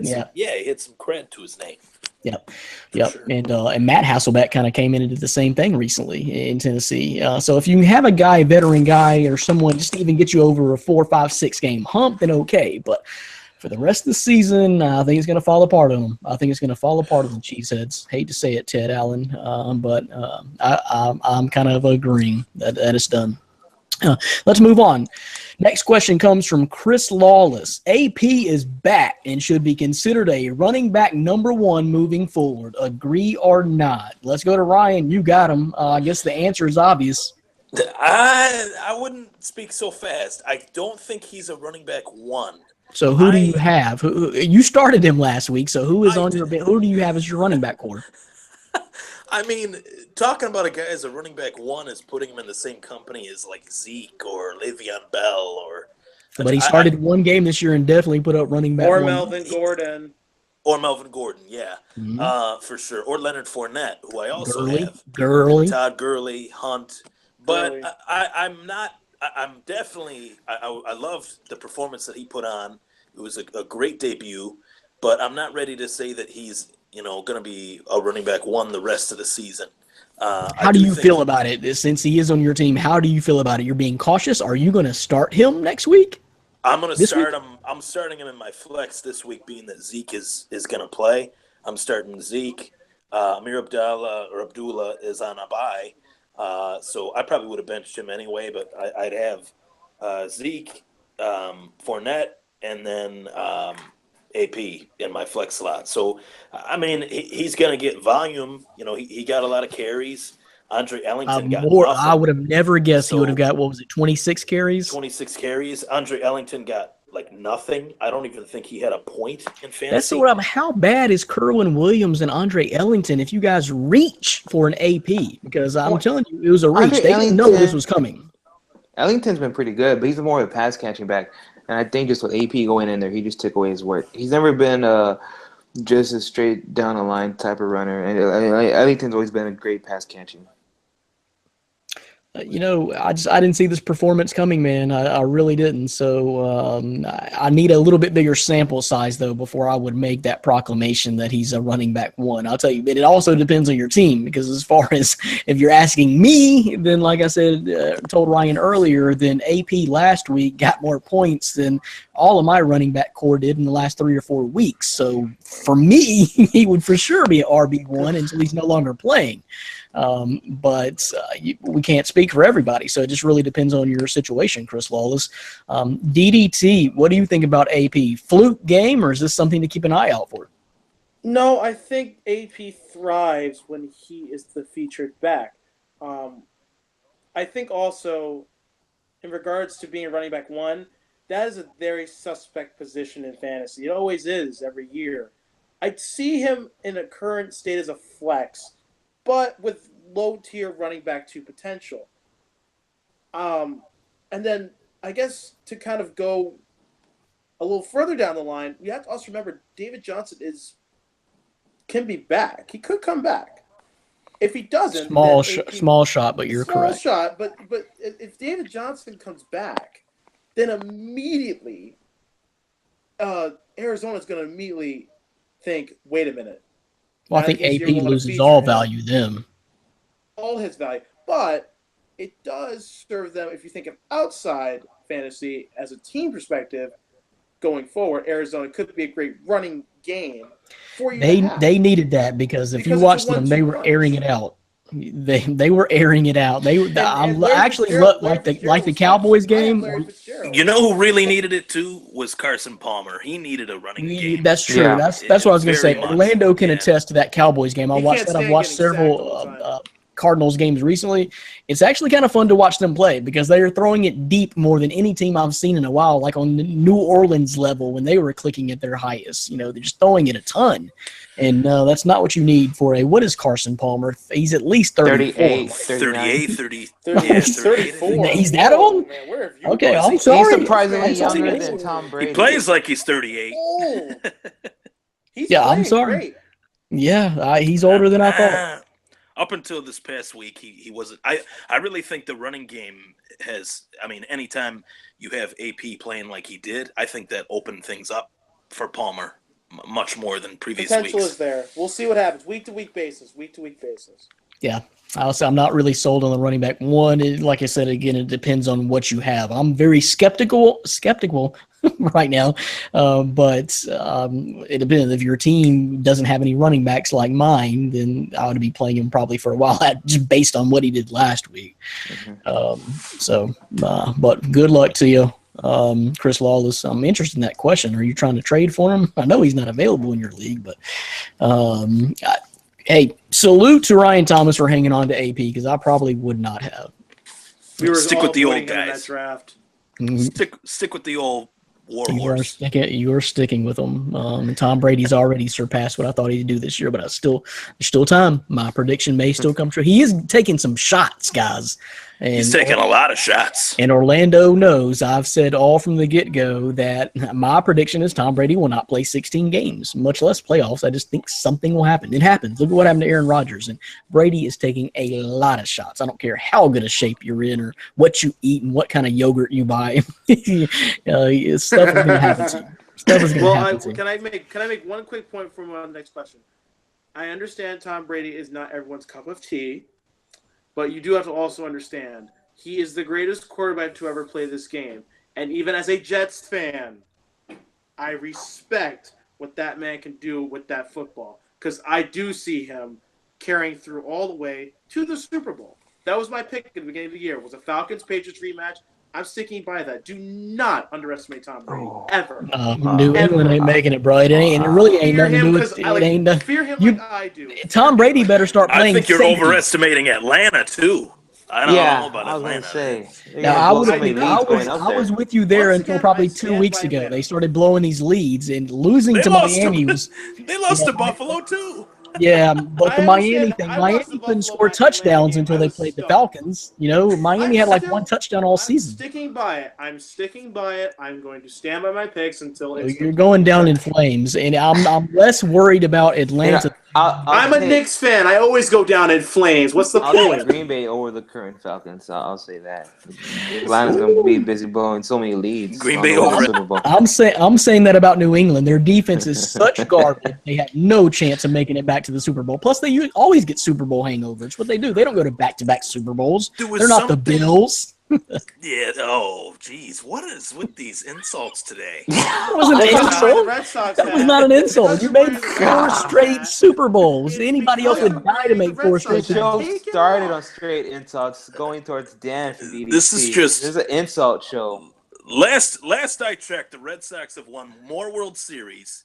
had some cred to his name. Yep. Sure. And Matt Hasselbeck kind of came in and did the same thing recently in Tennessee. So if you have a veteran guy, or someone just to even get you over a 4, 5, 6 game hump, then okay. But for the rest of the season, I think it's going to fall apart on them. I think it's going to fall apart on the Cheeseheads. Hate to say it, Ted Allen, but I'm kind of agreeing that it's done. Let's move on. Next question comes from Chris Lawless. AP is back and should be considered a running back number 1 moving forward. Agree or not? Let's go to Ryan. You got him. I guess the answer is obvious. I wouldn't speak so fast. I don't think he's a running back 1. So who do you have? You started him last week, so who is on your bench? Who do you have as your running back core? I mean, talking about a guy as a running back 1 is putting him in the same company as like Zeke or Le'Veon Bell or. But he started 1 game this year and definitely put up running back Or 1. Melvin Gordon. Or Melvin Gordon, yeah, Mhm. for sure. Or Leonard Fournette, who I also Gurley, have. Gurley. Todd Gurley, Hunt. But Gurley. I'm not. I'm definitely. I love the performance that he put on. It was a great debut, but I'm not ready to say that he's going to be a running back one the rest of the season. I How do you think feel about it? Since he is on your team, how do you feel about it? You're being cautious. Are you going to start him next week? I'm going to This start week? him. I'm starting him in my flex this week, being that Zeke is going to play. I'm starting Zeke. Amir Abdullah is on a bye, so I probably would have benched him anyway. But I'd have Zeke, Fournette, and then AP in my flex slot. So I mean, he's going to get volume. He got a lot of carries. Andre Ellington got I nothing. would have never guessed he would have So- got, what was it, 26 carries? 26 carries. Andre Ellington got like nothing. I don't even think he had a point in fantasy. That's what how bad is Kerwin Williams and Andre Ellington if you guys reach for an AP? Because I'm telling you, it was a reach. Andre They didn't know this Ellington- was coming. Ellington's been pretty good, but he's more of a pass catching back. And I think just with AP going in there, he just took away his work. He's never been just a straight down the line type of runner. And Ellington's always been a great pass catching. I didn't see this performance coming, man. I really didn't. So I need a little bit bigger sample size, though, before I would make that proclamation that he's a running back one. I'll tell you, but it also depends on your team, because as far as if you're asking me, then like I said, told Ryan earlier, then AP last week got more points than all of my running back core did in the last 3 or 4 weeks. So for me, he would for sure be an RB1 until he's no longer playing. But we can't speak for everybody, so it just really depends on your situation, Chris Lawless. DDT, what do you think about AP? Fluke game, or is this something to keep an eye out for? No, I think AP thrives when he is the featured back. I think also, in regards to being a running back one, that is a very suspect position in fantasy. It always is every year. I'd see him in a current state as a flex, but with low-tier running back two potential. And then I guess to kind of go a little further down the line, you have to also remember David Johnson can be back. He could come back. If he doesn't, Small then AP small shot, but you're small correct. shot, but if David Johnson comes back, then immediately Arizona's going to immediately think, wait a minute. Well, I Now think he's AP your one to loses feature all him. value then. All his value. But it does serve them, if you think of outside fantasy as a team perspective, going forward, Arizona could be a great running game for you. They needed that, because if you Because it's a watched them, they 1-2 were punch. airing it out. They were airing it out. I Larry actually Fitzgerald- like the Larry Fitzgerald Cowboys was- I have game. Larry Fitzgerald. You know who really needed it too was Carson Palmer. He needed a running game. That's true. Yeah. That's what I was going to say. Very much. Orlando can Yeah. attest to that Cowboys game. I He watched can't that. I've stand watched getting sacked several all the time. Cardinals games recently. It's actually kind of fun to watch them play, because they are throwing it deep more than any team I've seen in a while, like on the New Orleans level when they were clicking at their highest. They're just throwing it a ton. And that's not what you need for what is Carson Palmer? He's at least 34. 38. 38, 30. 30, Yeah, 34. He's that old? Man, where have you Okay, been? I'm He's sorry. surprisingly I'm sorry. younger than Tom Brady. He plays like he's 38. Oh. He's Yeah, I'm playing sorry. great. Yeah, he's older than I thought. Up until this past week, he wasn't. I really think the running game has. I mean, anytime you have AP playing like he did, I think that opened things up for Palmer much more than previous Potential weeks. is there. We'll see what happens. Week to week basis. Yeah, I'll say I'm not really sold on the running back one. Like I said, again, it depends on what you have. I'm very skeptical right now, but it depends. If your team doesn't have any running backs like mine, then I would be playing him probably for a while, just based on what he did last week. But good luck to you, Chris Lawless. I'm interested in that question. Are you trying to trade for him? I know he's not available in your league, but hey, salute to Ryan Thomas for hanging on to AP, because I probably would not have. We were Stick all with the old avoiding him in that guys. draft. Stick with the old You are warhorse. sticking with them. And Tom Brady's already surpassed what I thought he'd do this year, but there's still time. My prediction may still come true. He is taking some shots, guys. And He's taking a lot of shots. And Orlando knows, I've said all from the get-go that my prediction is Tom Brady will not play 16 games, much less playoffs. I just think something will happen. It happens. Look at what happened to Aaron Rodgers. And Brady is taking a lot of shots. I don't care how good a shape you're in or what you eat and what kind of yogurt you buy. Stuff is going to happen to you. Stuff is going to happen to you. Can I make one quick point for my next question? I understand Tom Brady is not everyone's cup of tea. But you do have to also understand, he is the greatest quarterback to ever play this game. And even as a Jets fan, I respect what that man can do with that football. Because I do see him carrying through all the way to the Super Bowl. That was my pick at the beginning of the year. It was a Falcons-Patriots rematch. I'm sticking by that. Do not underestimate Tom Brady, ever. New England ain't making it, bro. It ain't. It really ain't nothing to do with it. Ain't nothing. Fear him like I do. Tom Brady better start playing. I think you're safety. overestimating Atlanta too. I don't know about I was Atlanta. gonna say. Now, I was with you there Once until again, probably I 2 stand weeks by ago. that. They started blowing these leads and losing They to lost to- Miami was. They lost to Buffalo too. Yeah, but the I Miami understand. thing, I watched Miami the couldn't Buffalo score Atlanta touchdowns game. until I they was played the stunned. Falcons. You know, Miami had like still- one touchdown all I'm season. sticking by it. I'm going to stand by my picks until it's. You're going down in flames, and I'm less worried about Atlanta. I'm a Knicks fan. I always go down in flames. What's the I'll take point? Green Bay over the current Falcons. I'll say that. Atlanta's gonna be busy blowing so many leads. Green on Bay the way to over. the Super Bowl. I'm saying that about New England. Their defense is such garbage. They have no chance of making it back to the Super Bowl. Plus, they always get Super Bowl hangovers. It's what they do. They don't go to back-to-back Super Bowls. There was They're not the something- Bills. Yeah. Oh, geez. What is with these insults today? That was an The insult. Red Sox That was not an insult. You made 4 straight Super Bowls. It's Anybody else because would die to make the 4 Red straight Sox The Super show Bowls. Take it started off. on straight insults, going towards Dan from DDT. This is just- This is an insult show. Last I checked, the Red Sox have won more World Series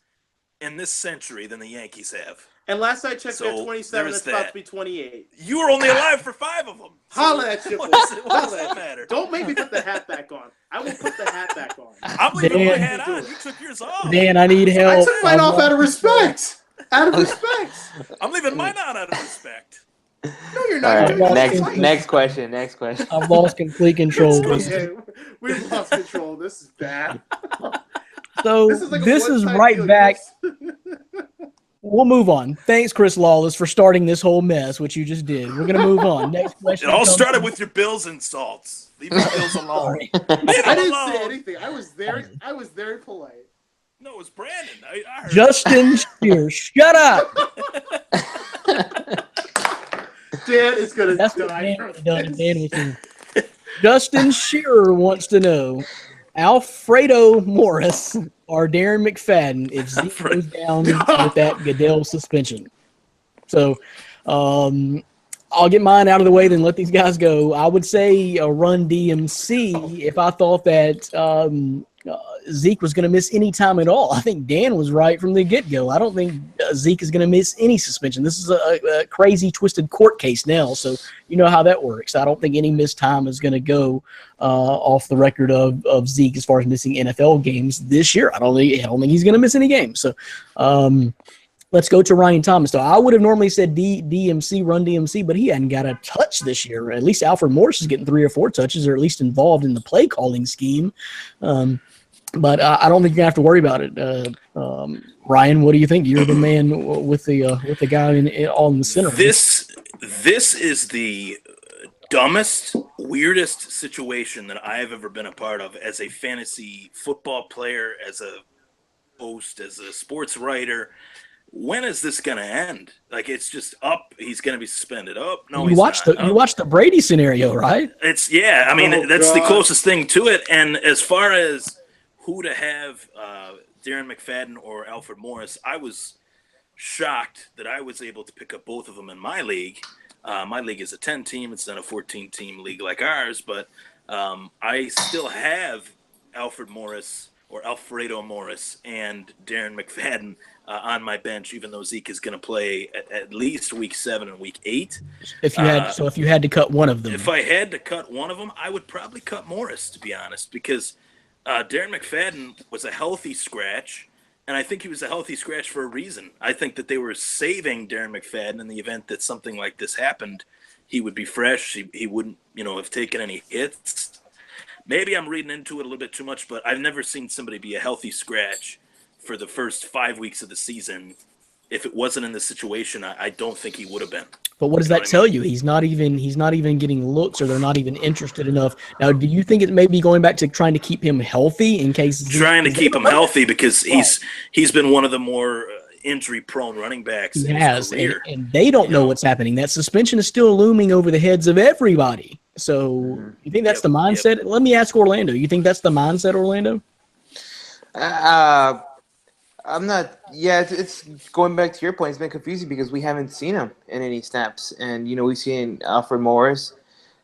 in this century than the Yankees have. And last I checked, they're So, 27. there's It's about that. to be 28. You were only alive for 5 of them. Holla at you. What does it Holla at you. matter? Don't make me put the hat back on. I will put the hat back on. I'm leaving my Dan. hat on. You took yours off. Dan, I need I help. took mine off out of respect. Out of respect. I'm leaving mine on out of respect. No, you're All not. right, Well, next question. Next question. I've lost complete control. Okay, we've lost control. This is bad. So This is like a this is one-time right deal. back. We'll move on. Thanks, Chris Lawless, for starting this whole mess, which you just did. We're going to move on. Next question. It all comes started from- with your Bills insults. Leave my Bills alone. Sorry. Leave I them didn't alone. say anything. I was very polite. No, it was Brandon. I heard. Justin Shear, shut up. Dan is gonna That's what die Dan from would have done. this. Dan was here. Justin Shearer wants to know Alfredo Morris or Darren McFadden if Zeke goes down with that Goodell suspension. So I'll get mine out of the way, then let these guys go. I would say a run DMC if I thought that Zeke was going to miss any time at all. I think Dan was right from the get-go. I don't think Zeke is going to miss any suspension. This is a crazy, twisted court case now, so you know how that works. I don't think any missed time is going to go off the record of Zeke as far as missing NFL games this year. I don't think he's going to miss any games. So let's go to Ryan Thomas. So I would have normally said DMC, run DMC, but he hadn't got a touch this year. At least Alfred Morris is getting 3 or 4 touches, or at least involved in the play calling scheme. But I don't think you have to worry about it. Ryan, what do you think? You're the man with the guy all in the center. This is the dumbest, weirdest situation that I have ever been a part of as a fantasy football player, as a host, as a sports writer. When is this going to end? Like, it's just up. He's going to be suspended. Up. No, you watched the Brady scenario, right? It's yeah. I mean, Oh, that's the God. closest thing to it. And as far as who to have, Darren McFadden or Alfred Morris, I was shocked that I was able to pick up both of them in my league. My league is a 10-team. It's not a 14-team league like ours, but I still have Alfred Morris or Alfredo Morris and Darren McFadden on my bench, even though Zeke is going to play at least week 7 and week 8. If you had to cut one of them, If I had to cut one of them, I would probably cut Morris, to be honest, because Darren McFadden was a healthy scratch, and I think he was a healthy scratch for a reason. I think that they were saving Darren McFadden in the event that something like this happened he would be fresh. He wouldn't, have taken any hits. Maybe I'm reading into it a little bit too much, but I've never seen somebody be a healthy scratch for the first 5 weeks of the season. If it wasn't in this situation, I don't think he would have been. But what does that tell you? He's not even getting looks, or they're not even interested enough. Now, do you think it may be going back to trying to keep him healthy in case trying to keep him healthy because he's been one of the more injury-prone running backs he in has, his career. and they don't know what's happening. That suspension is still looming over the heads of everybody. So, you think that's the mindset? Let me ask Orlando. You think that's the mindset, Orlando? I'm not. Yeah, it's going back to your point. It's been confusing because we haven't seen him in any snaps, and we've seen Alfred Morris.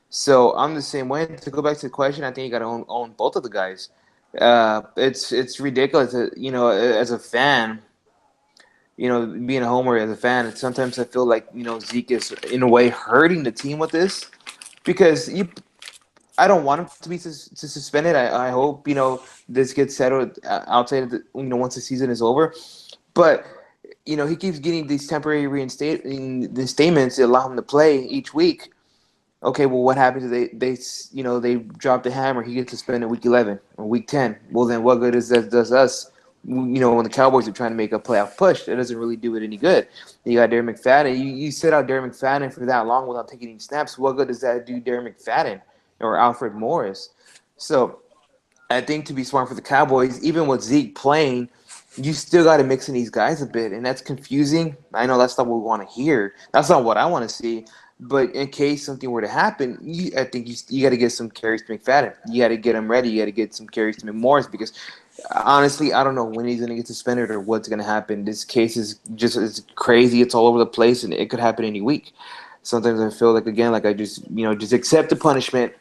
So I'm the same way. To go back to the question, I think you got to own both of the guys. It's ridiculous. As a fan, being a homer as a fan, sometimes I feel like Zeke is in a way hurting the team with this because I don't want him to be suspended. I hope this gets settled outside of once the season is over. But he keeps getting these temporary reinstatements that allow him to play each week. Okay, well, what happens if they drop the hammer? He gets suspended week 11 or week 10. Well, then what good does us? When the Cowboys are trying to make a playoff push, that doesn't really do it any good. You got Darren McFadden. You sit out Darren McFadden for that long without taking any snaps. What good does that do Darren McFadden or Alfred Morris? So I think to be smart for the Cowboys, even with Zeke playing, you still got to mix in these guys a bit, and that's confusing. I know that's not what we want to hear. That's not what I want to see. But in case something were to happen, I think you got to get some carries to McFadden. You got to get him ready. You got to get some carries to McMorris because honestly, I don't know when he's going to get suspended or what's going to happen. This case is it's crazy. It's all over the place, and it could happen any week. Sometimes I feel like I just accept the punishment.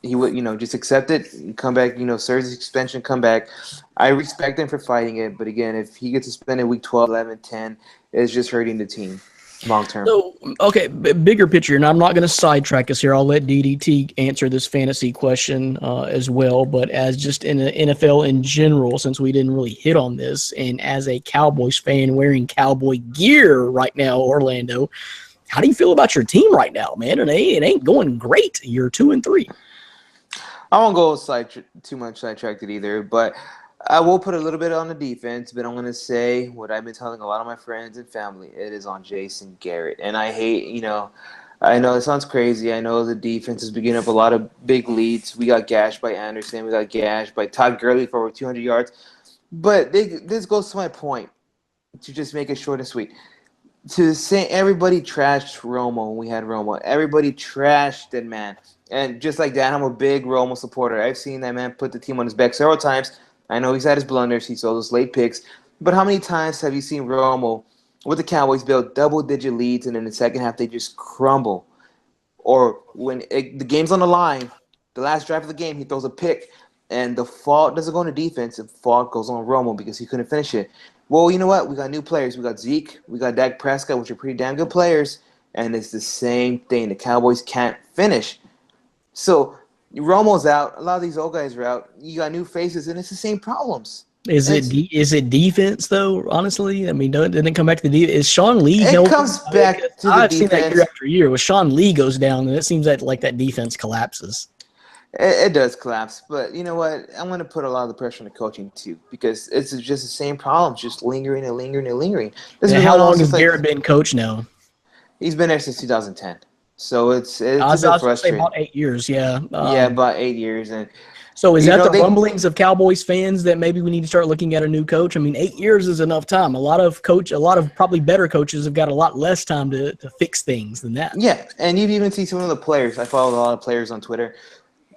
He would just accept it, come back. Serve the suspension, come back. I respect him for fighting it, but again, if he gets suspended week 12, 11, 10, it's just hurting the team long term. So, okay, bigger picture, and I'm not going to sidetrack us here. I'll let DDT answer this fantasy question as well, but as just in the NFL in general, since we didn't really hit on this, and as a Cowboys fan wearing Cowboy gear right now, Orlando, how do you feel about your team right now, man? And it ain't going great. You're 2-3. I won't go too much sidetracked either, but I will put a little bit on the defense, but I'm going to say what I've been telling a lot of my friends and family. It is on Jason Garrett. And I hate, I know it sounds crazy. I know the defense is beginning up a lot of big leads. We got gashed by Anderson. We got gashed by Todd Gurley for over 200 yards. But this goes to my point, to just make it short and sweet. To say everybody trashed Romo when we had Romo. Everybody trashed that man. And just like that, I'm a big Romo supporter. I've seen that man put the team on his back several times. I know he's had his blunders. He saw those late picks. But how many times have you seen Romo with the Cowboys build double-digit leads and in the second half they just crumble? Or when the game's on the line, the last drive of the game, he throws a pick, and the fault doesn't go on the defense. The fault goes on Romo because he couldn't finish it. Well, you know what? We got new players. We got Zeke. We got Dak Prescott, which are pretty damn good players. And it's the same thing. The Cowboys can't finish. So Romo's out. A lot of these old guys are out. You got new faces, and it's the same problems. Is it defense though? Honestly, I mean, didn't it come back to the defense? Is Sean Lee? It comes back to the I've defense. seen that year after year. When Sean Lee goes down, and it seems that that defense collapses. It does collapse, but you know what? I'm going to put a lot of the pressure on the coaching too because it's just the same problems, just lingering and lingering and lingering. And how long has Garrett been coach now? He's been there since 2010. So it's I was frustrating. About 8 years, yeah. About 8 years. And so is that the rumblings of Cowboys fans that maybe we need to start looking at a new coach? I mean, 8 years is enough time. A lot of probably better coaches have got a lot less time to fix things than that. Yeah, and you even see some of the players. I follow a lot of players on Twitter.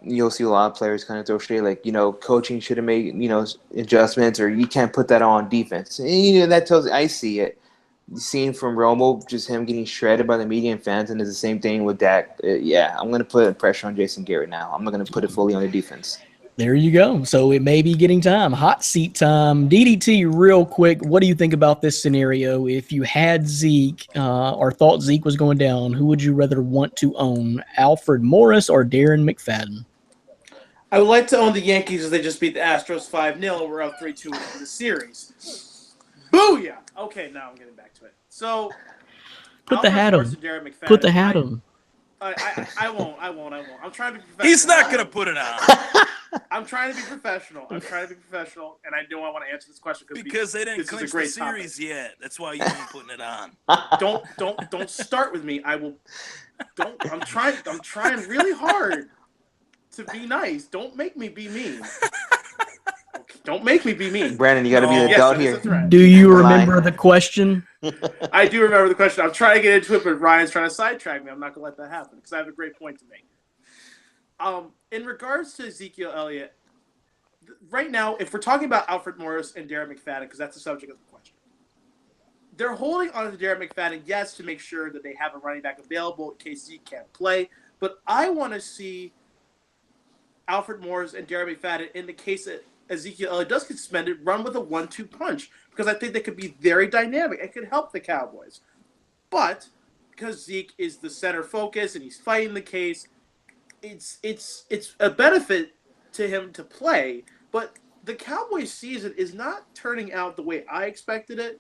You'll see a lot of players kind of throw shade like, coaching should have made, adjustments, or you can't put that on defense. And that tells I see it. Seeing from Romo, just him getting shredded by the media and fans, and it's the same thing with Dak. I'm going to put pressure on Jason Garrett now. I'm not going to put it fully on the defense. There you go. So it may be getting time. Hot seat time. DDT, real quick, what do you think about this scenario? If you had Zeke or thought Zeke was going down, who would you rather want to own, Alfred Morris or Darren McFadden? I would like to own the Yankees as they just beat the Astros 5-0. We're up 3-2 in the series. Booyah! Okay, now I'm getting back to it. So, Put the hat on. Put the hat on. I won't. I'm trying to be professional. He's not going to put it on I'm trying to be professional. And I know I want to answer this question because they didn't this is a clinch the great series yet. That's why you ain't putting it on. Don't start with me. I will. I'm trying really hard to be nice. Don't make me be mean. Don't make me be mean. Brandon, you got to be the Yes, adult that is here. a threat. Do you Lie. remember the question? I do remember the question. I'm trying to get into it, but Ryan's trying to sidetrack me. I'm not going to let that happen because I have a great point to make. In regards to Ezekiel Elliott, right now, if we're talking about Alfred Morris and Darren McFadden, because that's the subject of the question, they're holding on to Darren McFadden, yes, to make sure that they have a running back available in case Zeke can't play. But I want to see Alfred Morris and Darren McFadden, in the case that Ezekiel Elliott does get suspended, run with a 1-2 punch, because I think they could be very dynamic and could help the Cowboys. But because Zeke is the center focus and he's fighting the case, it's a benefit to him to play. But the Cowboys season is not turning out the way I expected it.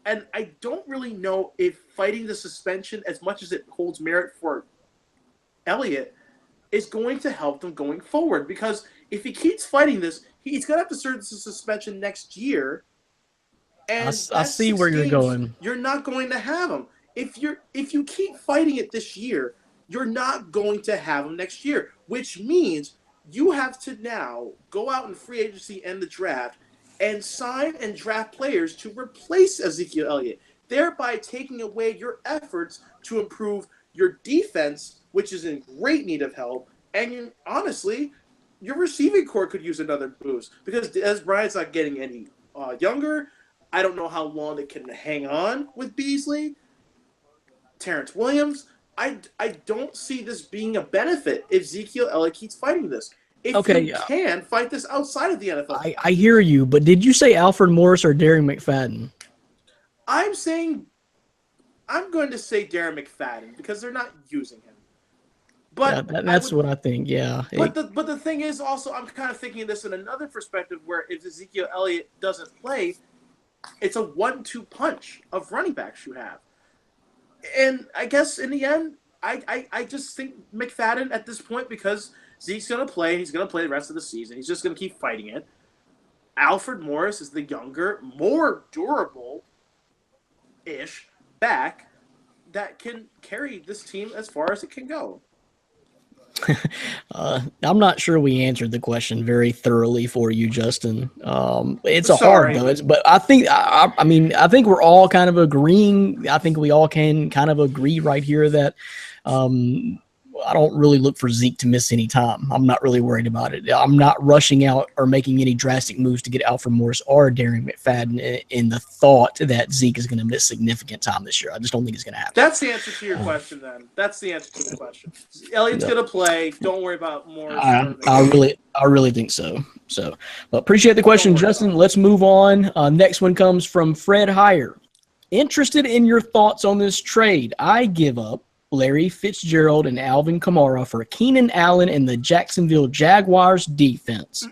And I don't really know if fighting the suspension, as much as it holds merit for Elliott, is going to help them going forward. Because if he keeps fighting this, he's going to have to serve the suspension next year. And I see where you're going. You're not going to have him. If you keep fighting it this year, you're not going to have him next year, which means you have to now go out in free agency and the draft and sign and draft players to replace Ezekiel Elliott, thereby taking away your efforts to improve your defense, which is in great need of help. And honestly, your receiving core could use another boost because Dez Bryant's not getting any younger. I don't know how long they can hang on with Beasley. Terrence Williams, I don't see this being a benefit if Ezekiel Elliott keeps fighting this. If you can fight this outside of the NFL. I hear you, but did you say Alfred Morris or Darren McFadden? I'm going to say Darren McFadden because they're not using him. But yeah, that's what I think, yeah. But the thing is also, I'm kind of thinking of this in another perspective where if Ezekiel Elliott doesn't play, it's a 1-2 punch of running backs you have. And I guess in the end, I just think McFadden at this point, because Zeke's going to play, he's going to play the rest of the season. He's just going to keep fighting it. Alfred Morris is the younger, more durable-ish back that can carry this team as far as it can go. I'm not sure we answered the question very thoroughly for you, Justin. It's hard though. But I think I think we're all kind of agreeing. I think we all can kind of agree right here that I don't really look for Zeke to miss any time. I'm not really worried about it. I'm not rushing out or making any drastic moves to get Alfred Morris or Darren McFadden in the thought that Zeke is going to miss significant time this year. I just don't think it's going to happen. That's the answer to your question then. That's the answer to the question. Elliott's going to play. Don't worry about Morris. I really think so. But appreciate the question, Justin. Let's move on. Next one comes from Fred Heyer. Interested in your thoughts on this trade. I give up Larry Fitzgerald and Alvin Kamara for Keenan Allen and the Jacksonville Jaguars defense.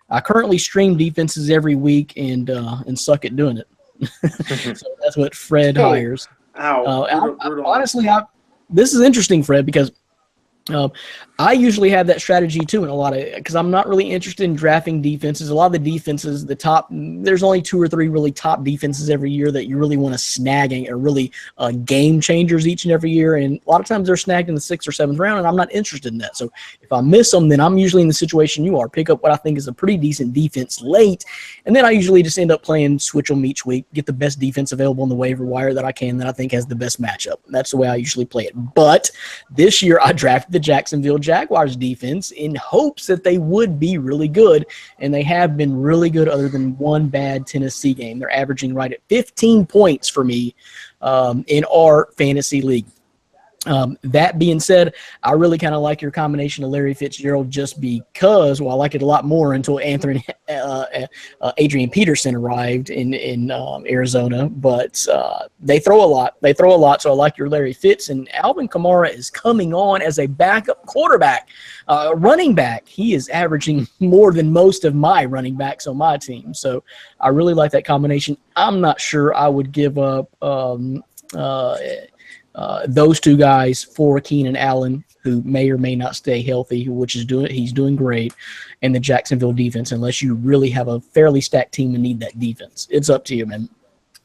I currently stream defenses every week and suck at doing it. So that's what Fred hires. Honestly, this is interesting, Fred, because I usually have that strategy too in a lot of, because I'm not really interested in drafting defenses. A lot of the defenses, there's only 2 or 3 really top defenses every year that you really want to snag and are really game changers each and every year. And a lot of times they're snagged in the 6th or 7th round, and I'm not interested in that. So if I miss them, then I'm usually in the situation you are. Pick up what I think is a pretty decent defense late, and then I usually just end up playing switch them each week, get the best defense available on the waiver wire that I can that I think has the best matchup. That's the way I usually play it. But this year I drafted the Jacksonville Jaguars defense in hopes that they would be really good, and they have been really good other than one bad Tennessee game. They're averaging right at 15 points for me in our fantasy league. That being said, I really kind of like your combination of Larry Fitzgerald just because, well, I like it a lot more until Adrian Peterson arrived in Arizona. But they throw a lot. So I like your Larry Fitz. And Alvin Kamara is coming on as a backup quarterback, running back. He is averaging more than most of my running backs on my team. So I really like that combination. I'm not sure I would give up those two guys for Keenan Allen, who may or may not stay healthy, he's doing great, and the Jacksonville defense, unless you really have a fairly stacked team and need that defense. It's up to you, man.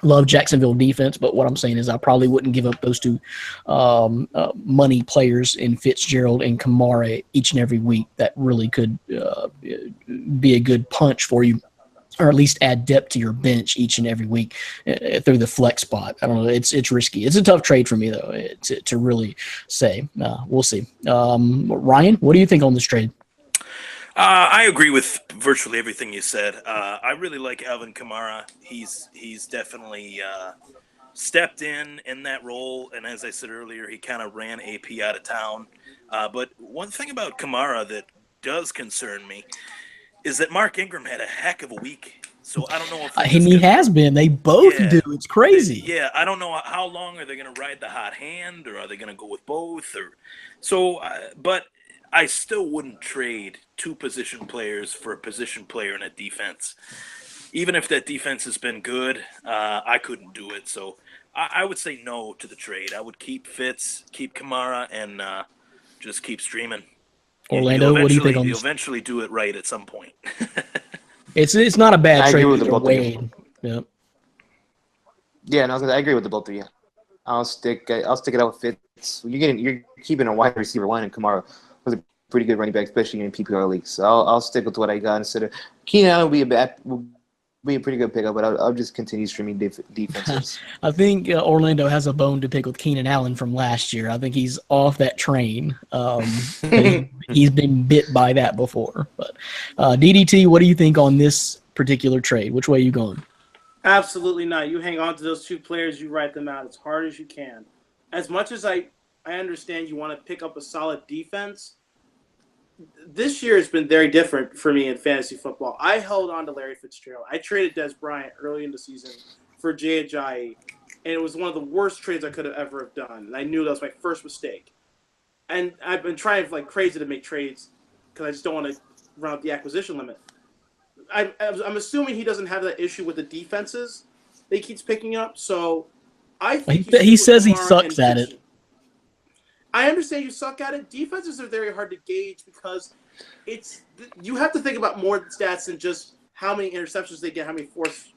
Love Jacksonville defense, but what I'm saying is I probably wouldn't give up those two money players in Fitzgerald and Kamara each and every week. That really could be a good punch for you, or at least add depth to your bench each and every week through the flex spot. I don't know. It's risky. It's a tough trade for me, though, to really say. We'll see. Ryan, what do you think on this trade? I agree with virtually everything you said. I really like Alvin Kamara. He's definitely stepped in that role, and as I said earlier, he kind of ran AP out of town. But one thing about Kamara that does concern me is that Mark Ingram had a heck of a week. So I don't know if and he has been. They both do. It's crazy. Yeah, I don't know how long are they going to ride the hot hand, or are they going to go with both? But I still wouldn't trade two position players for a position player in a defense. Even if that defense has been good, I couldn't do it. So I would say no to the trade. I would keep Fitz, keep Kamara, and just keep streaming. Orlando, what do you think on You'll this? eventually do it right at some point. It's not a bad I trade agree with the either both of way. you. Yeah. Yeah, and I agree with the both of you. I'll stick it out with Fitz. You're keeping a wide receiver one, and Kamara was a pretty good running back, especially in PPR leagues. So I'll stick with what I got instead of Keenan Allen will be a pretty good pickup, but I'll just continue streaming defenses. I think Orlando has a bone to pick with Keenan Allen from last year. I think he's off that train. He's been bit by that before. But DDT, what do you think on this particular trade? Which way are you going? Absolutely not. You hang on to those two players. You write them out as hard as you can. As much as I understand you want to pick up a solid defense, this year has been very different for me in fantasy football. I held on to Larry Fitzgerald. I traded Des Bryant early in the season for Jay Ajayi, and it was one of the worst trades I could have ever have done. And I knew that was my first mistake. And I've been trying like crazy to make trades because I just don't want to run up the acquisition limit. I'm assuming he doesn't have that issue with the defenses that he keeps picking up. So I think he says he sucks at it. I understand you suck at it. Defenses are very hard to gauge because you have to think about more stats than just how many interceptions they get, how many forced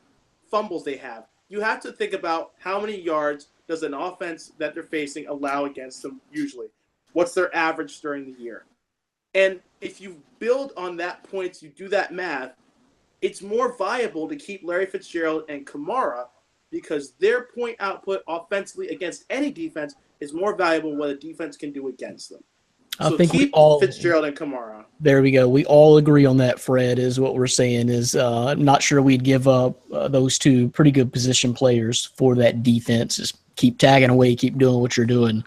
fumbles they have. You have to think about how many yards does an offense that they're facing allow against them usually. What's their average during the year? And if you build on that points, you do that math, it's more viable to keep Larry Fitzgerald and Kamara because their point output offensively against any defense is more valuable what a defense can do against them. So I think keep we all Fitzgerald and Kamara. There we go. We all agree on that, Fred, is what we're saying is not sure we'd give up those two pretty good position players for that defense. Just keep tagging away, keep doing what you're doing.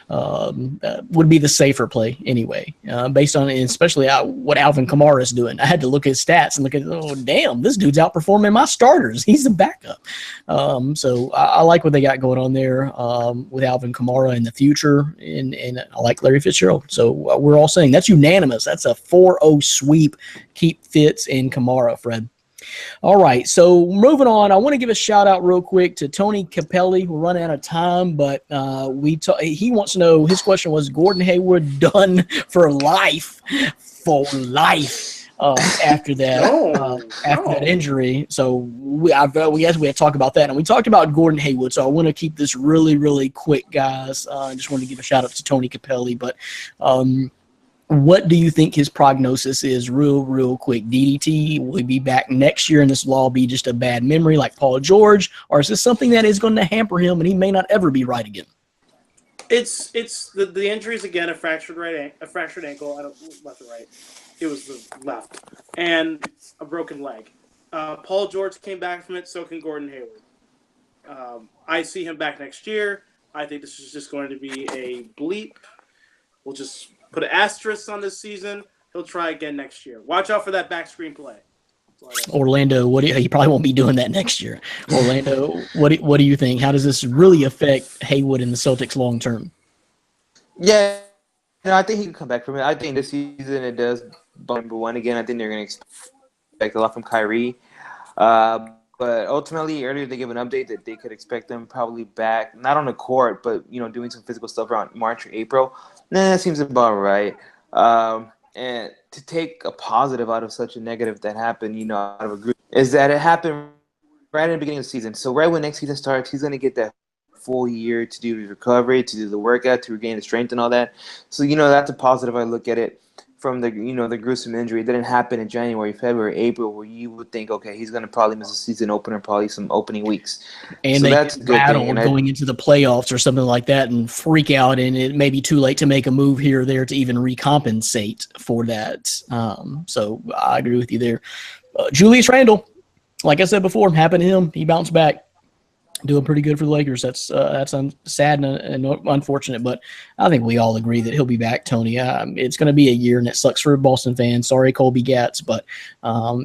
Would be the safer play anyway, based on especially what Alvin Kamara is doing. I had to look at his stats and look at, oh, damn, this dude's outperforming my starters. He's a backup. So I like what they got going on there with Alvin Kamara in the future, and I like Larry Fitzgerald. So we're all saying that's unanimous. That's a 4-0 sweep. Keep Fitz and Kamara, Fred. All right, so moving on, I want to give a shout out real quick to Tony Capelli. We're running out of time, but he wants to know, his question was, Gordon Hayward done for life? For life after that that injury. So we had to talk about that, and we talked about Gordon Hayward, so I want to keep this really, really quick, guys. I just want to give a shout out to Tony Capelli, but what do you think his prognosis is real quick? DDT, will he be back next year and this will all be just a bad memory like Paul George? Or is this something that is going to hamper him and he may not ever be right again? It's the injuries again, a fractured ankle. I don't left or right. It was the left. And a broken leg. Paul George came back from it, so can Gordon Hayward. I see him back next year. I think this is just going to be a bleep. We'll just put an asterisk on this season. He'll try again next year. Watch out for that back screen play. Orlando, he probably won't be doing that next year. Orlando, what do you think? How does this really affect Hayward and the Celtics long term? Yeah, I think he can come back from it. I think this season it does bump number one again. I think they're going to expect a lot from Kyrie. But But ultimately, earlier they gave an update that they could expect them probably back, not on the court, but doing some physical stuff around March or April. Nah, that seems about right. And to take a positive out of such a negative that happened, out of a group, is that it happened right in the beginning of the season. So right when next season starts, he's gonna get that full year to do his recovery, to do the workout, to regain the strength and all that. So that's a positive. I look at it from the gruesome injury. It didn't happen in January, February, April, where you would think, okay, he's gonna probably miss a season opener, probably some opening weeks. And so they that's a get good thing. rattled And going into the playoffs or something like that and freak out, and it may be too late to make a move here or there to even recompensate for that. So I agree with you there. Julius Randle, like I said before, happened to him. He bounced back. Doing pretty good for the Lakers. That's sad and unfortunate, but I think we all agree that he'll be back, Tony. It's going to be a year, and it sucks for Boston fans. Sorry, Colby Gatz, but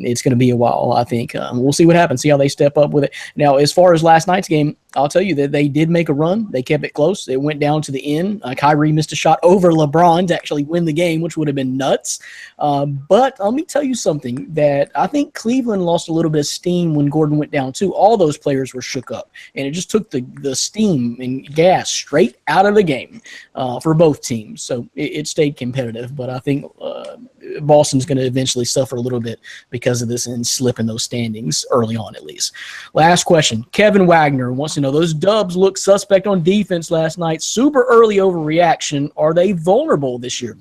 it's going to be a while, I think. We'll see what happens, see how they step up with it. Now, as far as last night's game, I'll tell you that they did make a run. They kept it close. It went down to the end. Kyrie missed a shot over LeBron to actually win the game, which would have been nuts. But let me tell you something that I think Cleveland lost a little bit of steam when Gordon went down, too. All those players were shook up, and it just took the steam and gas straight out of the game for both teams. So it stayed competitive, but I think Boston's going to eventually suffer a little bit because of this and slip in those standings early on, at least. Last question. Kevin Wagner wants to know, those Dubs look suspect on defense last night. Super early overreaction. Are they vulnerable this year?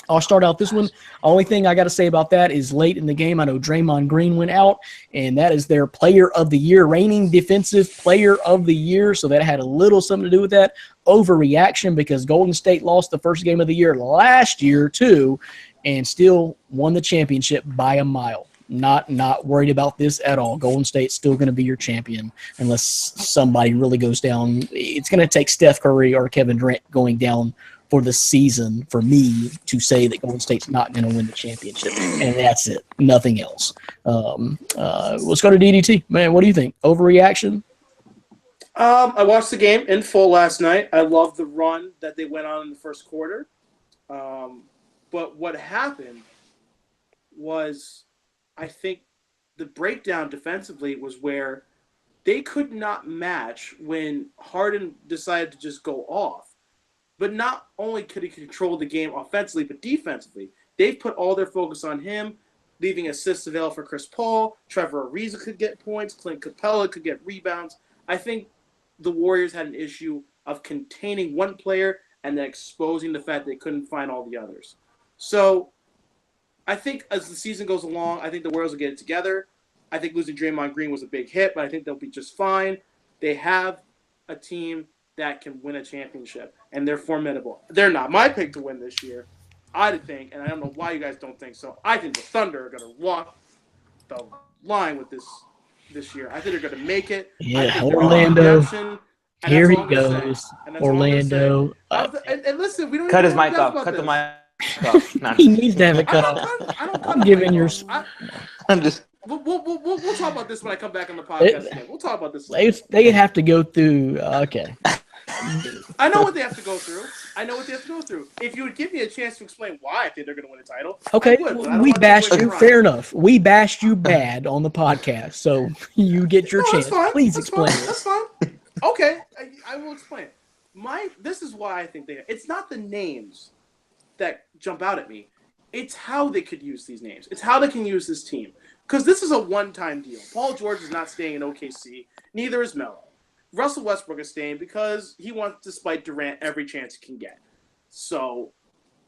I'll start out this one. Only thing I got to say about that is late in the game, I know Draymond Green went out, and that is their player of the year, reigning defensive player of the year. So that had a little something to do with that. Overreaction because Golden State lost the first game of the year last year too, and still won the championship by a mile. Not worried about this at all. Golden State's still going to be your champion unless somebody really goes down. It's going to take Steph Curry or Kevin Durant going down for the season for me to say that Golden State's not going to win the championship. And that's it. Nothing else. Let's go to DDT. Man, what do you think? Overreaction? I watched the game in full last night. I loved the run that they went on in the first quarter. But what happened was, I think the breakdown defensively was where they could not match when Harden decided to just go off. But not only could he control the game offensively, but defensively. They've put all their focus on him, leaving assists available for Chris Paul. Trevor Ariza could get points. Clint Capella could get rebounds. I think the Warriors had an issue of containing one player and then exposing the fact they couldn't find all the others. So I think as the season goes along, I think the Warriors will get it together. I think losing Draymond Green was a big hit, but I think they'll be just fine. They have a team that can win a championship, and they're formidable. They're not my pick to win this year. I think, and I don't know why you guys don't think so, I think the Thunder are going to walk the line with this year. I think they're going to make it. Yeah, Orlando. Here he goes. Orlando. And listen, we don't cut even his mic talk off. about Cut the this. mic off. Nah. He needs to have it cut off. I'm giving your. I'm just. We'll talk about this when I come back on the podcast again. We'll talk about this. They have to go through. Okay. I know what they have to go through. If you would give me a chance to explain why I think they're going to win a title, okay, I would, but I don't we want to bashed waste you. your Fair time. enough. We bashed you bad on the podcast, so you get your No, chance. that's fine. Please That's explain. fine. That's fine. Okay, I will explain. This is why I think it's not the names that jump out at me. It's how they could use these names. It's how they can use this team. Because this is a one-time deal. Paul George is not staying in OKC. Neither is Melo. Russell Westbrook is staying because he wants to spite Durant every chance he can get. So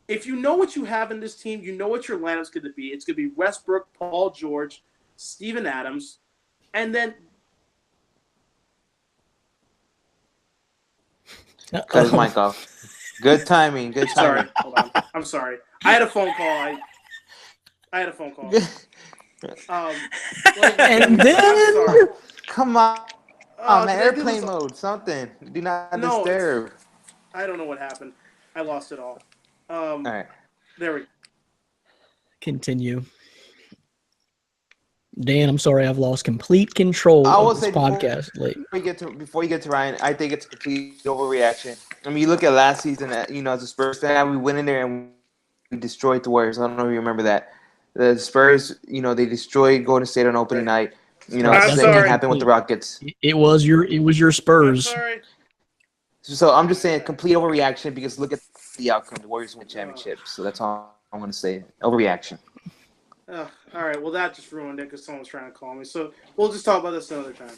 if you know what you have in this team, you know what your lineup's going to be. It's going to be Westbrook, Paul George, Steven Adams, and then Cut his mic off. Good timing. Good sorry. timing. Hold on. I'm sorry. I had a phone call. I had a phone call. And then- I'm sorry. Come on. Oh, man, did I do airplane this- mode. Something. Do not No, disturb. I don't know what happened. I lost it all. All right. There we go. Continue. Dan, I'm sorry, I've lost complete control I will of this say before- podcast. Late. Before you get to Ryan, I think it's a complete overreaction. I mean, you look at last season. As a Spurs fan, we went in there and we destroyed the Warriors. I don't know if you remember that. The Spurs, they destroyed Golden State on opening night. You know, I'm same sorry. thing happened with the Rockets. It was your I'm Spurs. sorry. So I'm just saying complete overreaction because look at the outcome. The Warriors win championship. So that's all I'm going to say. Overreaction. All right. Well, that just ruined it because someone's trying to call me. So we'll just talk about this another time.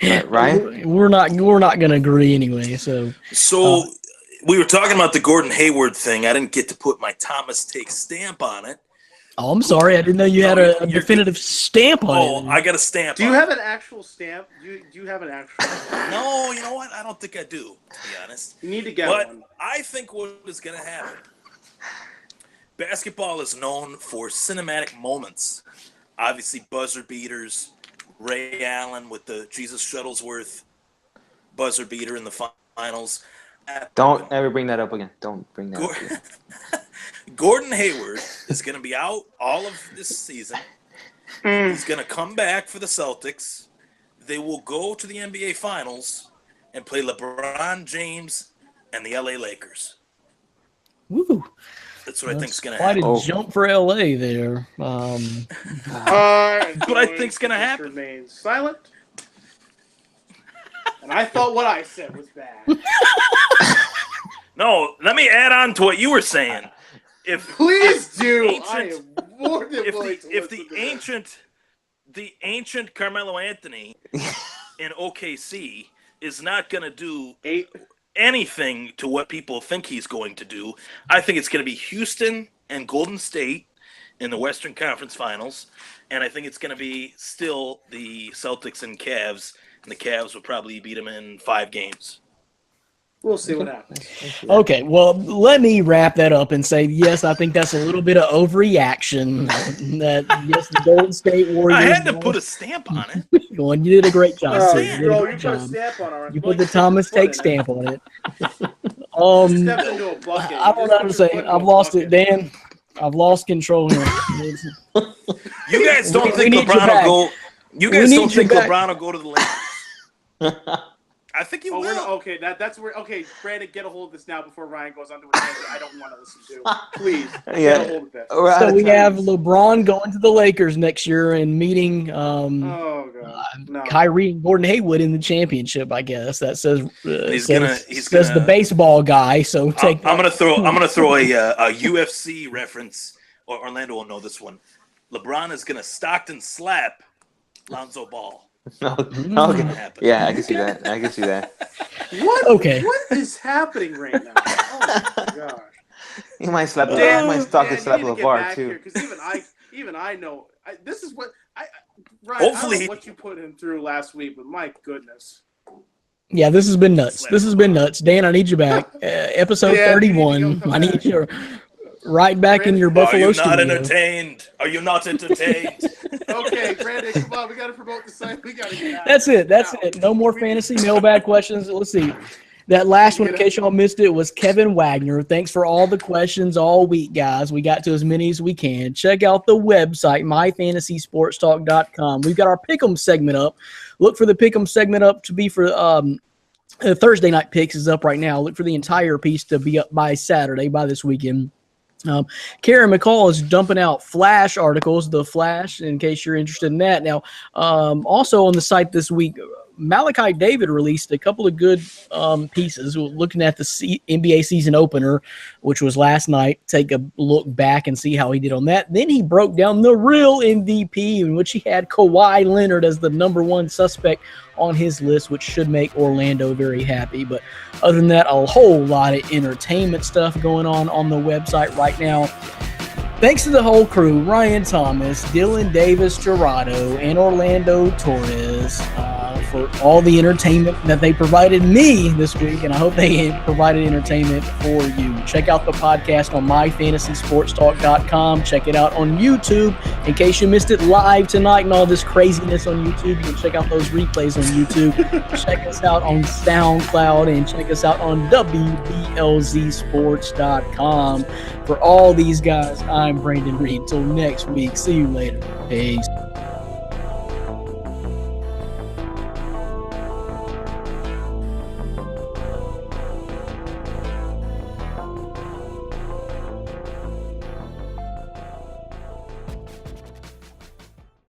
All right, Ryan? We're not going to agree anyway. So we were talking about the Gordon Hayward thing. I didn't get to put my Thomas Take stamp on it. oh, I'm sorry. I didn't know you had a definitive stamp on Oh, it. I got a stamp. Do you on have an actual stamp? Do you have an actual stamp? No, you know what? I don't think I do, to be honest. You need to get But one. I think what is going to happen. Basketball is known for cinematic moments. Obviously, buzzer beaters. Ray Allen with the Jesus Shuttlesworth buzzer beater in the finals. Don't ever bring that up again. Don't bring that up again. Gordon Hayward is going to be out all of this season. He's going to come back for the Celtics. They will go to the NBA Finals and play LeBron James and the LA Lakers. Woo. That's what I think is going to Quite happen. a jump for LA there. That's what I think's going to happen. Remain silent. And I thought what I said was bad. No, let me add on to what you were saying. Please do. Ancient- I am more than willing to if listen the to this. ancient Carmelo Anthony in OKC is not going to do anything to what people think he's going to do, I think it's going to be Houston and Golden State in the Western Conference Finals, and I think it's going to be still the Celtics and Cavs, and the Cavs will probably beat them in 5 games. We'll see what happens. Okay, well, let me wrap that up and say, yes, I think that's a little bit of overreaction. That yes, the Golden State Warriors. I had to put a stamp on it. You did a great job. Oh, Sid. You did a bro, great you put a job. stamp on our. You put the Thomas Take stamp on it. Stepped into a bucket. I don't know how to say it. I've lost it, Dan. I've lost control here. You guys don't We think need you LeBron back. will go? You We guys need don't you think back. LeBron will go to the Lakers? I think he Oh, will. okay, that's where. Okay, Brandon, get a hold of this now before Ryan goes on to a tangent I don't want to listen to. Please, get a hold of this. We're out So of we time. have LeBron going to the Lakers next year and meeting Oh god, no. Kyrie and Gordon Hayward in the championship. I guess that says He's says gonna- the baseball guy. So take. I'm gonna throw a UFC reference. Or Orlando will know this one. LeBron is gonna Stockton slap Lonzo Ball. Okay. Happen. Yeah, I can see that. I can see that. What? Okay. What is happening right now? Oh my gosh. He might slap. Dan, He might stalk Dan, and slap you need to get LeVar back too. here, 'cause even I know. This is what Ryan, Hopefully I don't he- know what you put him through last week, but my goodness. Yeah, this has been nuts. This has been nuts. Dan, I need you back. Episode Yeah, you need to 31. come I need back. you right back in your Are Buffalo you not studio. entertained? Are you not entertained? Okay, Brandon, come on, we got to promote the site. We got to get out. That's it. That's Now. it. No more fantasy mailbag questions. Let's see. That last one, in case y'all missed it, was Kevin Wagner. Thanks for all the questions all week, guys. We got to as many as we can. Check out the website, myfantasysportstalk.com. We've got our Pick'em segment up. Look for the Pick'em segment up to be for Thursday night picks is up right now. Look for the entire piece to be up by Saturday, by this weekend. Karen McCall is dumping out Flash articles, The Flash, in case you're interested in that. Now, also on the site this week, Malachi David released a couple of good pieces looking at the NBA season opener, which was last night. Take a look back and see how he did on that. Then he broke down the real MVP, in which he had Kawhi Leonard as the number one suspect on his list, which should make Orlando very happy. But other than that, a whole lot of entertainment stuff going on the website right now. Thanks to the whole crew, Ryan Thomas, Dylan Davis Gerardo, and Orlando Torres, for all the entertainment that they provided me this week, and I hope they provided entertainment for you. Check out the podcast on myfantasysportstalk.com. Check it out on YouTube. In case you missed it live tonight and all this craziness on YouTube, you can check out those replays on YouTube. Check us out on SoundCloud and check us out on WBLZsports.com. For all these guys, I'm Brandon Reed. Till next week, see you later. Peace.